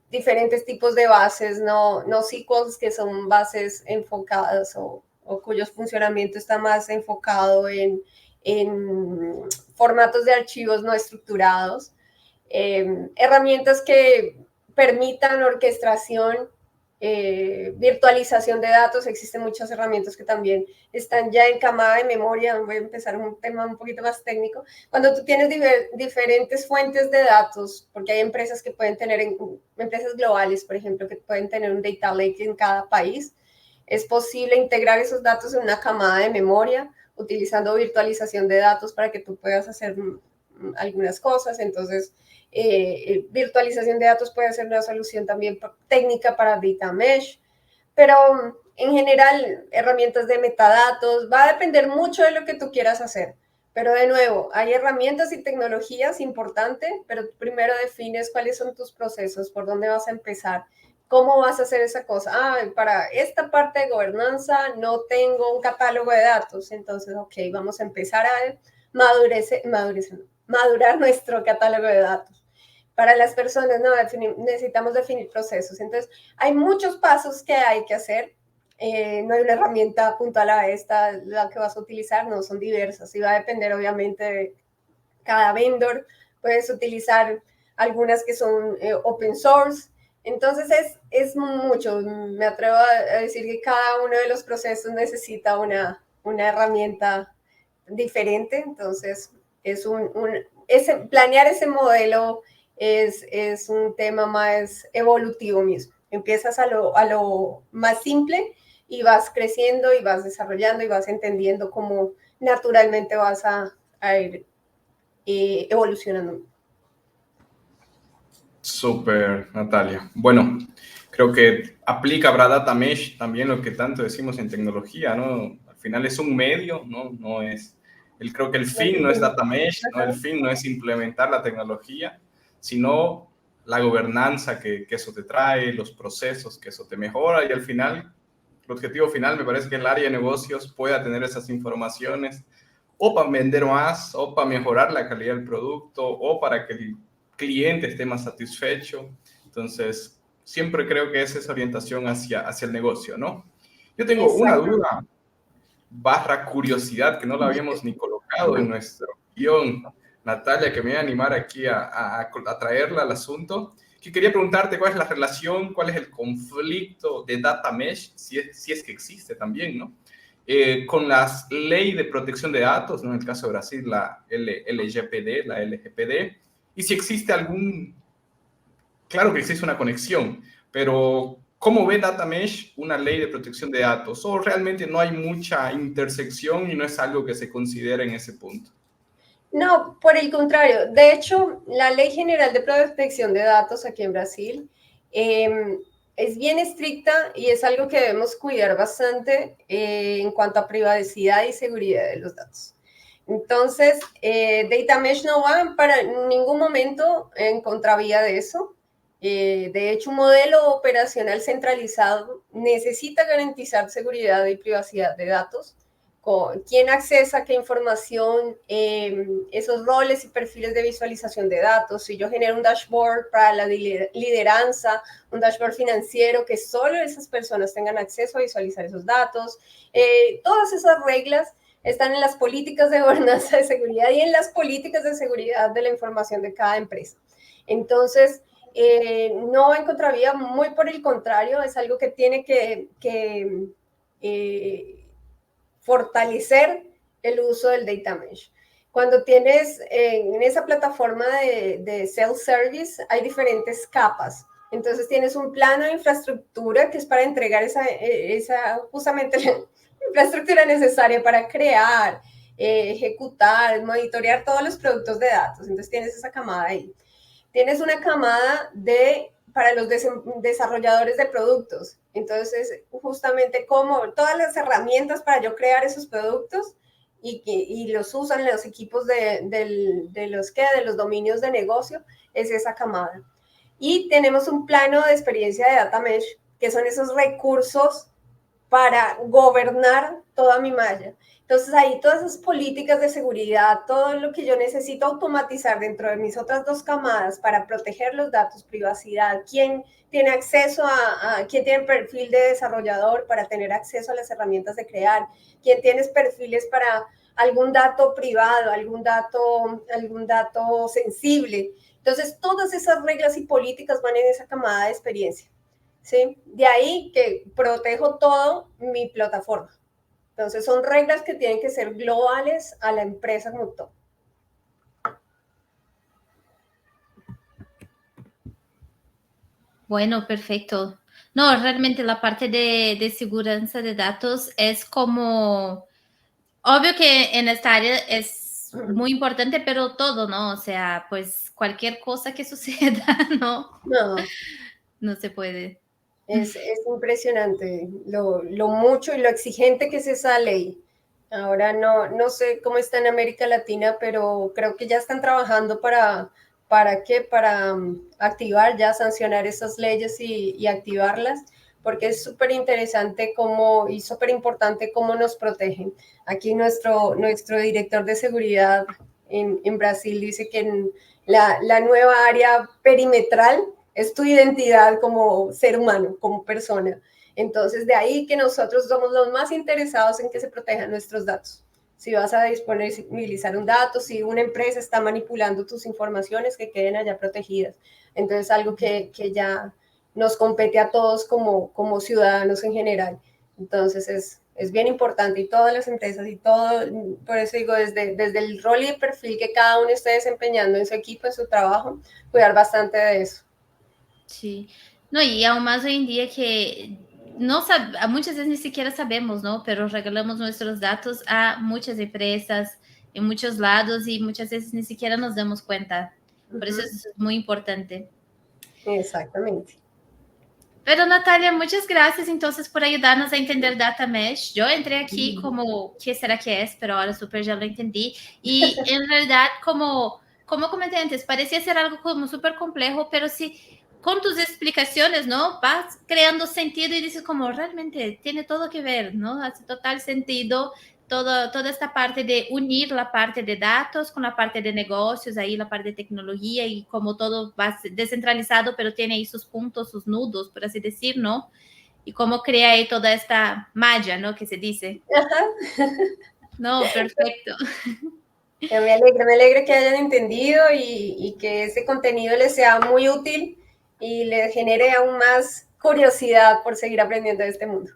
diferentes tipos de bases, no SQLs, que son bases enfocadas o cuyo funcionamiento está más enfocado en formatos de archivos no estructurados. Herramientas que permitan orquestación, virtualización de datos. Existen muchas herramientas que también están ya en camada de memoria. Voy a empezar un tema un poquito más técnico. Cuando tú tienes diferentes fuentes de datos, porque hay empresas que pueden tener, empresas globales, por ejemplo, que pueden tener un data lake en cada país, es posible integrar esos datos en una camada de memoria utilizando virtualización de datos para que tú puedas hacer algunas cosas. Entonces, virtualización de datos puede ser una solución también técnica para Data Mesh, pero en general, herramientas de metadatos, va a depender mucho de lo que tú quieras hacer. Pero de nuevo, hay herramientas y tecnologías importantes, pero primero defines cuáles son tus procesos, por dónde vas a empezar, cómo vas a hacer esa cosa. Para esta parte de gobernanza no tengo un catálogo de datos, entonces, ok, vamos a empezar a madurar nuestro catálogo de datos. Para las personas, necesitamos definir procesos. Entonces, hay muchos pasos que hay que hacer. No hay una herramienta puntual a esta, la que vas a utilizar, no, son diversas y va a depender obviamente de cada vendor. Puedes utilizar algunas que son open source. Entonces, es mucho. Me atrevo a decir que cada uno de los procesos necesita una herramienta diferente. Entonces, planear ese modelo es un tema más evolutivo mismo. Empiezas a lo más simple y vas creciendo y vas desarrollando y vas entendiendo cómo naturalmente vas a ir evolucionando. Súper, Natalia. Bueno, creo que aplica para Data Mesh también lo que tanto decimos en tecnología, ¿no? Al final es un medio, ¿no? Creo que el fin no es Data Mesh, ¿no? El fin no es implementar la tecnología, sino la gobernanza que eso te trae, los procesos que eso te mejora y al final, el objetivo final me parece que el área de negocios pueda tener esas informaciones o para vender más, o para mejorar la calidad del producto, o para que el cliente esté más satisfecho. Entonces, siempre creo que es esa orientación hacia el negocio, ¿no? Yo tengo una duda / curiosidad que no la habíamos ni colocado en nuestro guión, Natalia, que me voy a animar aquí a traerla al asunto, que quería preguntarte cuál es la relación, cuál es el conflicto de Data Mesh, si es que existe también, ¿no? Con la ley de protección de datos, ¿no? En el caso de Brasil, la LGPD, y si existe claro que existe una conexión, pero ¿cómo ve Data Mesh una ley de protección de datos? ¿O realmente no hay mucha intersección y no es algo que se considera en ese punto? No, por el contrario. De hecho, la Ley General de Protección de Datos aquí en Brasil es bien estricta y es algo que debemos cuidar bastante en cuanto a privacidad y seguridad de los datos. Entonces, Data Mesh no va para ningún momento en contravía de eso. De hecho, un modelo operacional centralizado necesita garantizar seguridad y privacidad de datos. Quién accesa qué información, esos roles y perfiles de visualización de datos. Si yo genero un dashboard para la lideranza, un dashboard financiero, que solo esas personas tengan acceso a visualizar esos datos. Todas esas reglas están en las políticas de gobernanza de seguridad y en las políticas de seguridad de la información de cada empresa. Entonces, no va en contravía, muy por el contrario, es algo que tiene que fortalecer el uso del Data Mesh. Cuando tienes en esa plataforma de self-service, hay diferentes capas. Entonces tienes un plano de infraestructura que es para entregar esa justamente la infraestructura necesaria para crear, ejecutar, monitorear todos los productos de datos. Entonces tienes esa camada ahí. Tienes una camada para los desarrolladores de productos. Entonces, justamente como todas las herramientas para yo crear esos productos y los usan los equipos de los dominios de negocio, es esa camada. Y tenemos un plano de experiencia de Data Mesh, que son esos recursos para gobernar toda mi malla. Entonces ahí todas esas políticas de seguridad, todo lo que yo necesito automatizar dentro de mis otras dos camadas para proteger los datos, privacidad, quién tiene acceso quién tiene perfil de desarrollador para tener acceso a las herramientas de crear, quién tiene perfiles para algún dato privado, algún dato sensible. Entonces todas esas reglas y políticas van en esa camada de experiencia. ¿Sí? De ahí que protejo todo mi plataforma. Entonces son reglas que tienen que ser globales a la empresa como todo. Bueno, perfecto. No, realmente la parte de seguridad de datos es como, obvio que en esta área es muy importante, pero todo, ¿no? O sea, pues cualquier cosa que suceda, ¿no? No se puede. Es impresionante lo mucho y lo exigente que es esa ley. Ahora no sé cómo está en América Latina, pero creo que ya están trabajando para activar, ya sancionar esas leyes y activarlas, porque es súper interesante y súper importante cómo nos protegen. Aquí nuestro director de seguridad en Brasil dice que la nueva área perimetral es tu identidad como ser humano, como persona. Entonces, de ahí que nosotros somos los más interesados en que se protejan nuestros datos. Si vas a disponibilizar un dato, si una empresa está manipulando tus informaciones, que queden allá protegidas. Entonces, algo que ya nos compete a todos como ciudadanos en general. Entonces, es bien importante y todas las empresas y todo, por eso digo, desde el rol y el perfil que cada uno esté desempeñando en su equipo, en su trabajo, cuidar bastante de eso. Sí. No, y aún más hoy en día que muchas veces ni siquiera sabemos, ¿no? Pero regalamos nuestros datos a muchas empresas en muchos lados y muchas veces ni siquiera nos damos cuenta. Por eso es muy importante. Exactamente. Pero Natalia, muchas gracias entonces por ayudarnos a entender Data Mesh. Yo entré aquí como, ¿qué será que es? Pero ahora súper ya lo entendí. Y en realidad, como comenté antes, parecía ser algo como súper complejo, pero sí, con tus explicaciones, ¿no? Vas creando sentido y dices como realmente tiene todo que ver, ¿no? Hace total sentido toda esta parte de unir la parte de datos con la parte de negocios, ahí la parte de tecnología y como todo va descentralizado, pero tiene ahí sus puntos, sus nudos, por así decir, ¿no? Y cómo crea ahí toda esta malla, ¿no? Que se dice. Ajá. No, perfecto. Me alegra que hayan entendido y que ese contenido les sea muy útil y les genere aún más curiosidad por seguir aprendiendo de este mundo.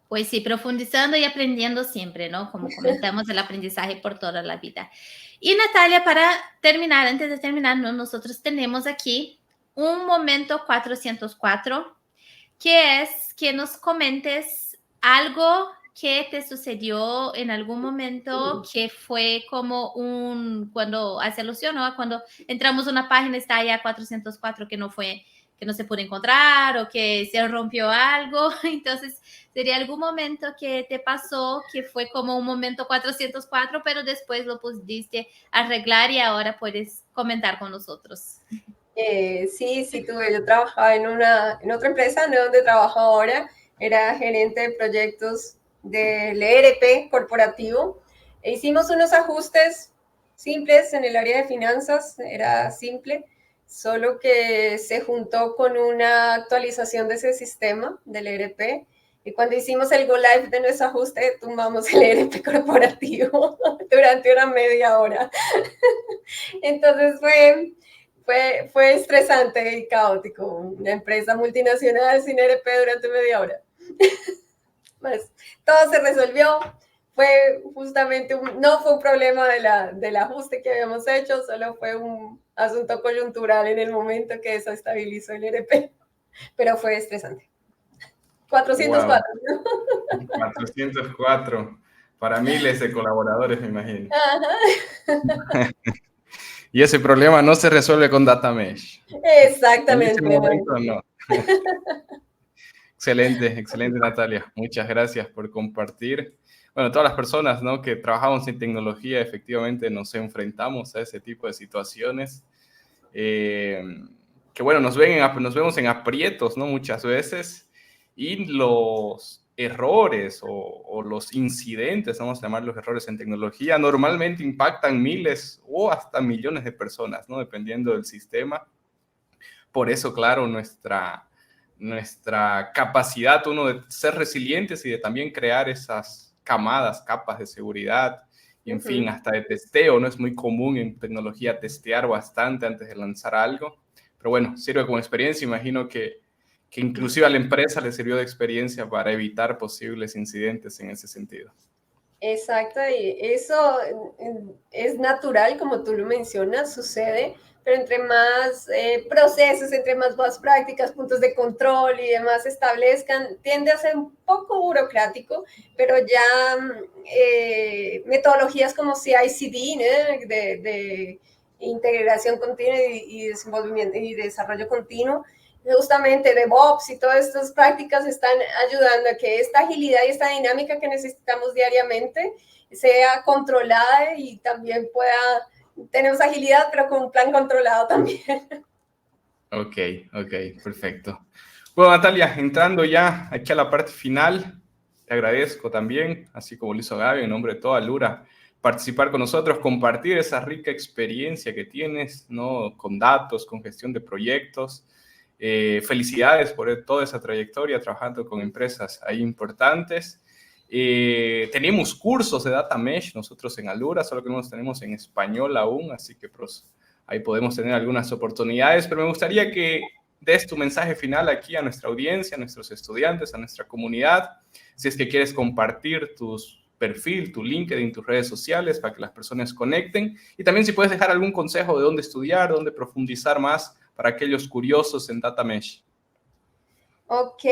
Pues sí, profundizando y aprendiendo siempre, ¿no? Como comentamos, el aprendizaje por toda la vida. Y Natalia, para terminar, antes de terminar, ¿no? Nosotros tenemos aquí un momento 404, que es que nos comentes algo que te sucedió en algún momento que fue como cuando hace alusión, ¿no? Cuando entramos a una página está allá 404 que no se pudo encontrar o que se rompió algo. Entonces, sería algún momento que te pasó que fue como un momento 404, pero después lo pudiste arreglar y ahora puedes comentar con nosotros. Sí, tuve. Yo trabajaba en otra empresa, no donde trabajo ahora. Era gerente de proyectos del ERP corporativo. E hicimos unos ajustes simples en el área de finanzas, era simple, solo que se juntó con una actualización de ese sistema del ERP. Y cuando hicimos el go live de nuestro ajuste, tumbamos el ERP corporativo durante una media hora. Entonces fue estresante y caótico. Una empresa multinacional sin ERP durante media hora. Pues, todo se resolvió. Fue justamente no fue un problema del ajuste que habíamos hecho, solo fue un asunto coyuntural en el momento que desestabilizó el ERP, pero fue estresante. 404. Wow. 404 para miles de colaboradores, me imagino. Ajá. Y ese problema no se resuelve con Data Mesh. Exactamente. En ese momento no. Excelente, Natalia. Muchas gracias por compartir. Bueno, todas las personas, ¿no?, que trabajamos en tecnología, efectivamente nos enfrentamos a ese tipo de situaciones. Que bueno, nos vemos en aprietos, ¿no?, muchas veces. Y los errores o los incidentes, vamos a llamar los errores en tecnología, normalmente impactan miles o hasta millones de personas, ¿no?, dependiendo del sistema. Por eso, claro, nuestra capacidad, de ser resilientes y de también crear esas capas de seguridad y, en fin, hasta de testeo. No es muy común en tecnología testear bastante antes de lanzar algo, pero bueno, sirve como experiencia. Imagino que inclusive a la empresa le sirvió de experiencia para evitar posibles incidentes en ese sentido. Exacto, y eso es natural, como tú lo mencionas, sucede, pero entre más procesos, entre más buenas prácticas, puntos de control y demás se establezcan, tiende a ser un poco burocrático, pero ya metodologías como CI/CD, ¿no?, de integración continua y desenvolvimiento y desarrollo continuo, justamente DevOps y todas estas prácticas están ayudando a que esta agilidad y esta dinámica que necesitamos diariamente sea controlada y también tenemos agilidad, pero con un plan controlado también. Ok, perfecto. Bueno, Natalia, entrando ya aquí a la parte final, te agradezco también, así como lo hizo Gaby, en nombre de toda Alura, participar con nosotros, compartir esa rica experiencia que tienes, ¿no?, con datos, con gestión de proyectos. Felicidades por toda esa trayectoria trabajando con empresas ahí importantes. Tenemos cursos de Data Mesh nosotros en Alura, solo que no los tenemos en español aún, así que ahí podemos tener algunas oportunidades, pero me gustaría que des tu mensaje final aquí a nuestra audiencia, a nuestros estudiantes, a nuestra comunidad, si es que quieres compartir tu perfil, tu LinkedIn, tus redes sociales para que las personas conecten, y también si puedes dejar algún consejo de dónde estudiar, dónde profundizar más para aquellos curiosos en Data Mesh. Ok,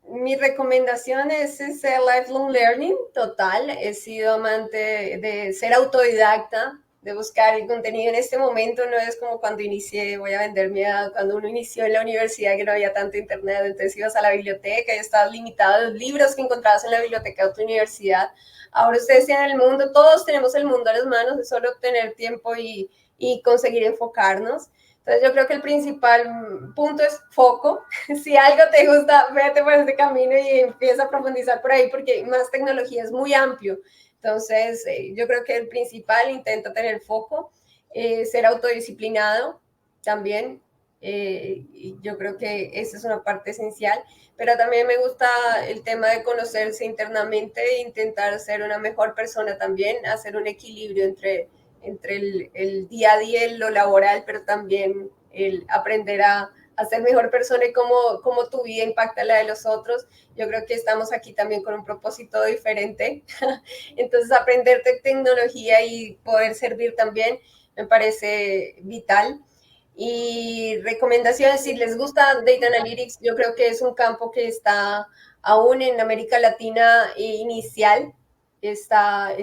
mi recomendación es ese lifelong learning total. He sido amante de ser autodidacta, de buscar el contenido. En este momento no es como cuando inicié, voy a vender mi edad, cuando uno inició en la universidad que no había tanto internet, entonces ibas a la biblioteca y estabas limitado a los libros que encontrabas en la biblioteca de tu universidad. Ahora ustedes tienen el mundo, todos tenemos el mundo a las manos, es solo tener tiempo y conseguir enfocarnos. Entonces yo creo que el principal punto es foco. Si algo te gusta, vete por este camino y empieza a profundizar por ahí, porque más tecnología es muy amplio. Entonces yo creo que el principal, intenta tener foco, ser autodisciplinado también. Y yo creo que esa es una parte esencial, pero también me gusta el tema de conocerse internamente e intentar ser una mejor persona también, hacer un equilibrio entre el día a día, lo laboral, pero también el aprender a ser mejor persona y cómo tu vida impacta la de los otros. Yo creo que estamos aquí también con un propósito diferente. Entonces, aprender tecnología y poder servir también me parece vital. Y recomendaciones, si les gusta Data Analytics, yo creo que es un campo que está aún en América Latina inicial, está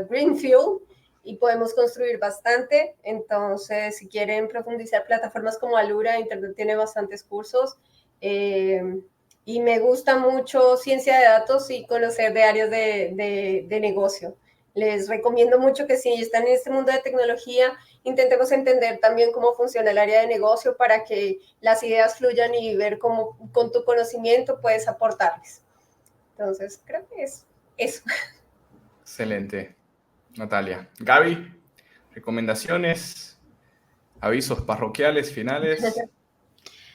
Greenfield y podemos construir bastante. Entonces, si quieren profundizar, plataformas como Alura, Internet tiene bastantes cursos. Y me gusta mucho ciencia de datos y conocer de áreas de negocio. Les recomiendo mucho que si están en este mundo de tecnología, intentemos entender también cómo funciona el área de negocio para que las ideas fluyan y ver cómo con tu conocimiento puedes aportarles. Entonces, creo que es eso. Excelente, Natalia. Gaby, recomendaciones, avisos parroquiales, finales.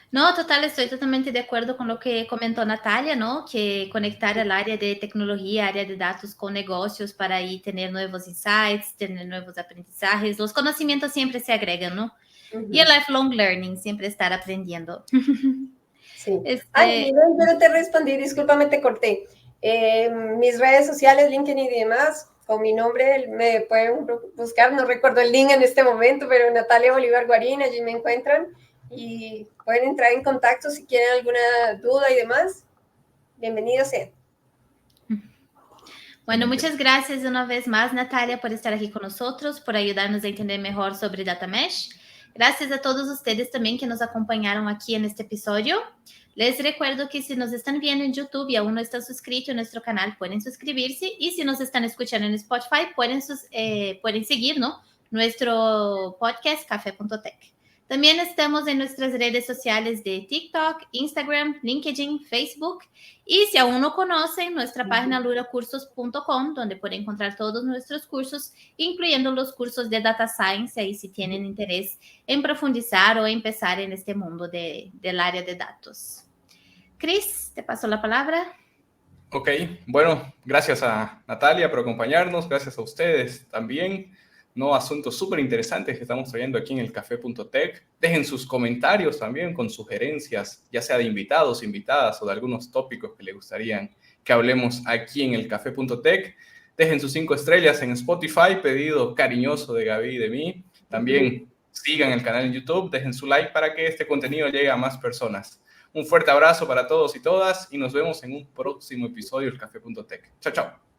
No, total, estoy totalmente de acuerdo con lo que comentó Natalia, ¿no? Que conectar el área de tecnología, área de datos con negocios para ahí tener nuevos insights, tener nuevos aprendizajes. Los conocimientos siempre se agregan, ¿no? Y el lifelong learning, siempre estar aprendiendo. Sí. Ay, no, yo no te respondí, discúlpame, te corté. Mis redes sociales, LinkedIn y demás, con mi nombre me pueden buscar, no recuerdo el link en este momento, pero Natalia Bolívar Guarín, allí me encuentran y pueden entrar en contacto si quieren alguna duda y demás. Bienvenidos sean. Bueno, muchas gracias una vez más, Natalia, por estar aquí con nosotros, por ayudarnos a entender mejor sobre Data Mesh. Gracias a todos ustedes también que nos acompañaron aquí en este episodio. Les recuerdo que si nos están viendo en YouTube y aún no están suscritos a nuestro canal, pueden suscribirse. Y si nos están escuchando en Spotify, pueden seguir, ¿no? Nuestro podcast Café.tech. También estamos en nuestras redes sociales de TikTok, Instagram, LinkedIn, Facebook. Y si aún no conocen, nuestra página luracursos.com, donde pueden encontrar todos nuestros cursos, incluyendo los cursos de Data Science, ahí si tienen interés en profundizar o empezar en este mundo del área de datos. Chris, te paso la palabra. Ok, bueno, gracias a Natalia por acompañarnos, gracias a ustedes también. No, asuntos súper interesantes que estamos trayendo aquí en el Café.tech. Dejen sus comentarios también con sugerencias, ya sea de invitados, invitadas o de algunos tópicos que les gustarían que hablemos aquí en el Café.tech. Dejen sus 5 estrellas en Spotify, pedido cariñoso de Gaby y de mí. También sigan el canal en YouTube, dejen su like para que este contenido llegue a más personas. Un fuerte abrazo para todos y todas y nos vemos en un próximo episodio del Café.tech. Chao, chao.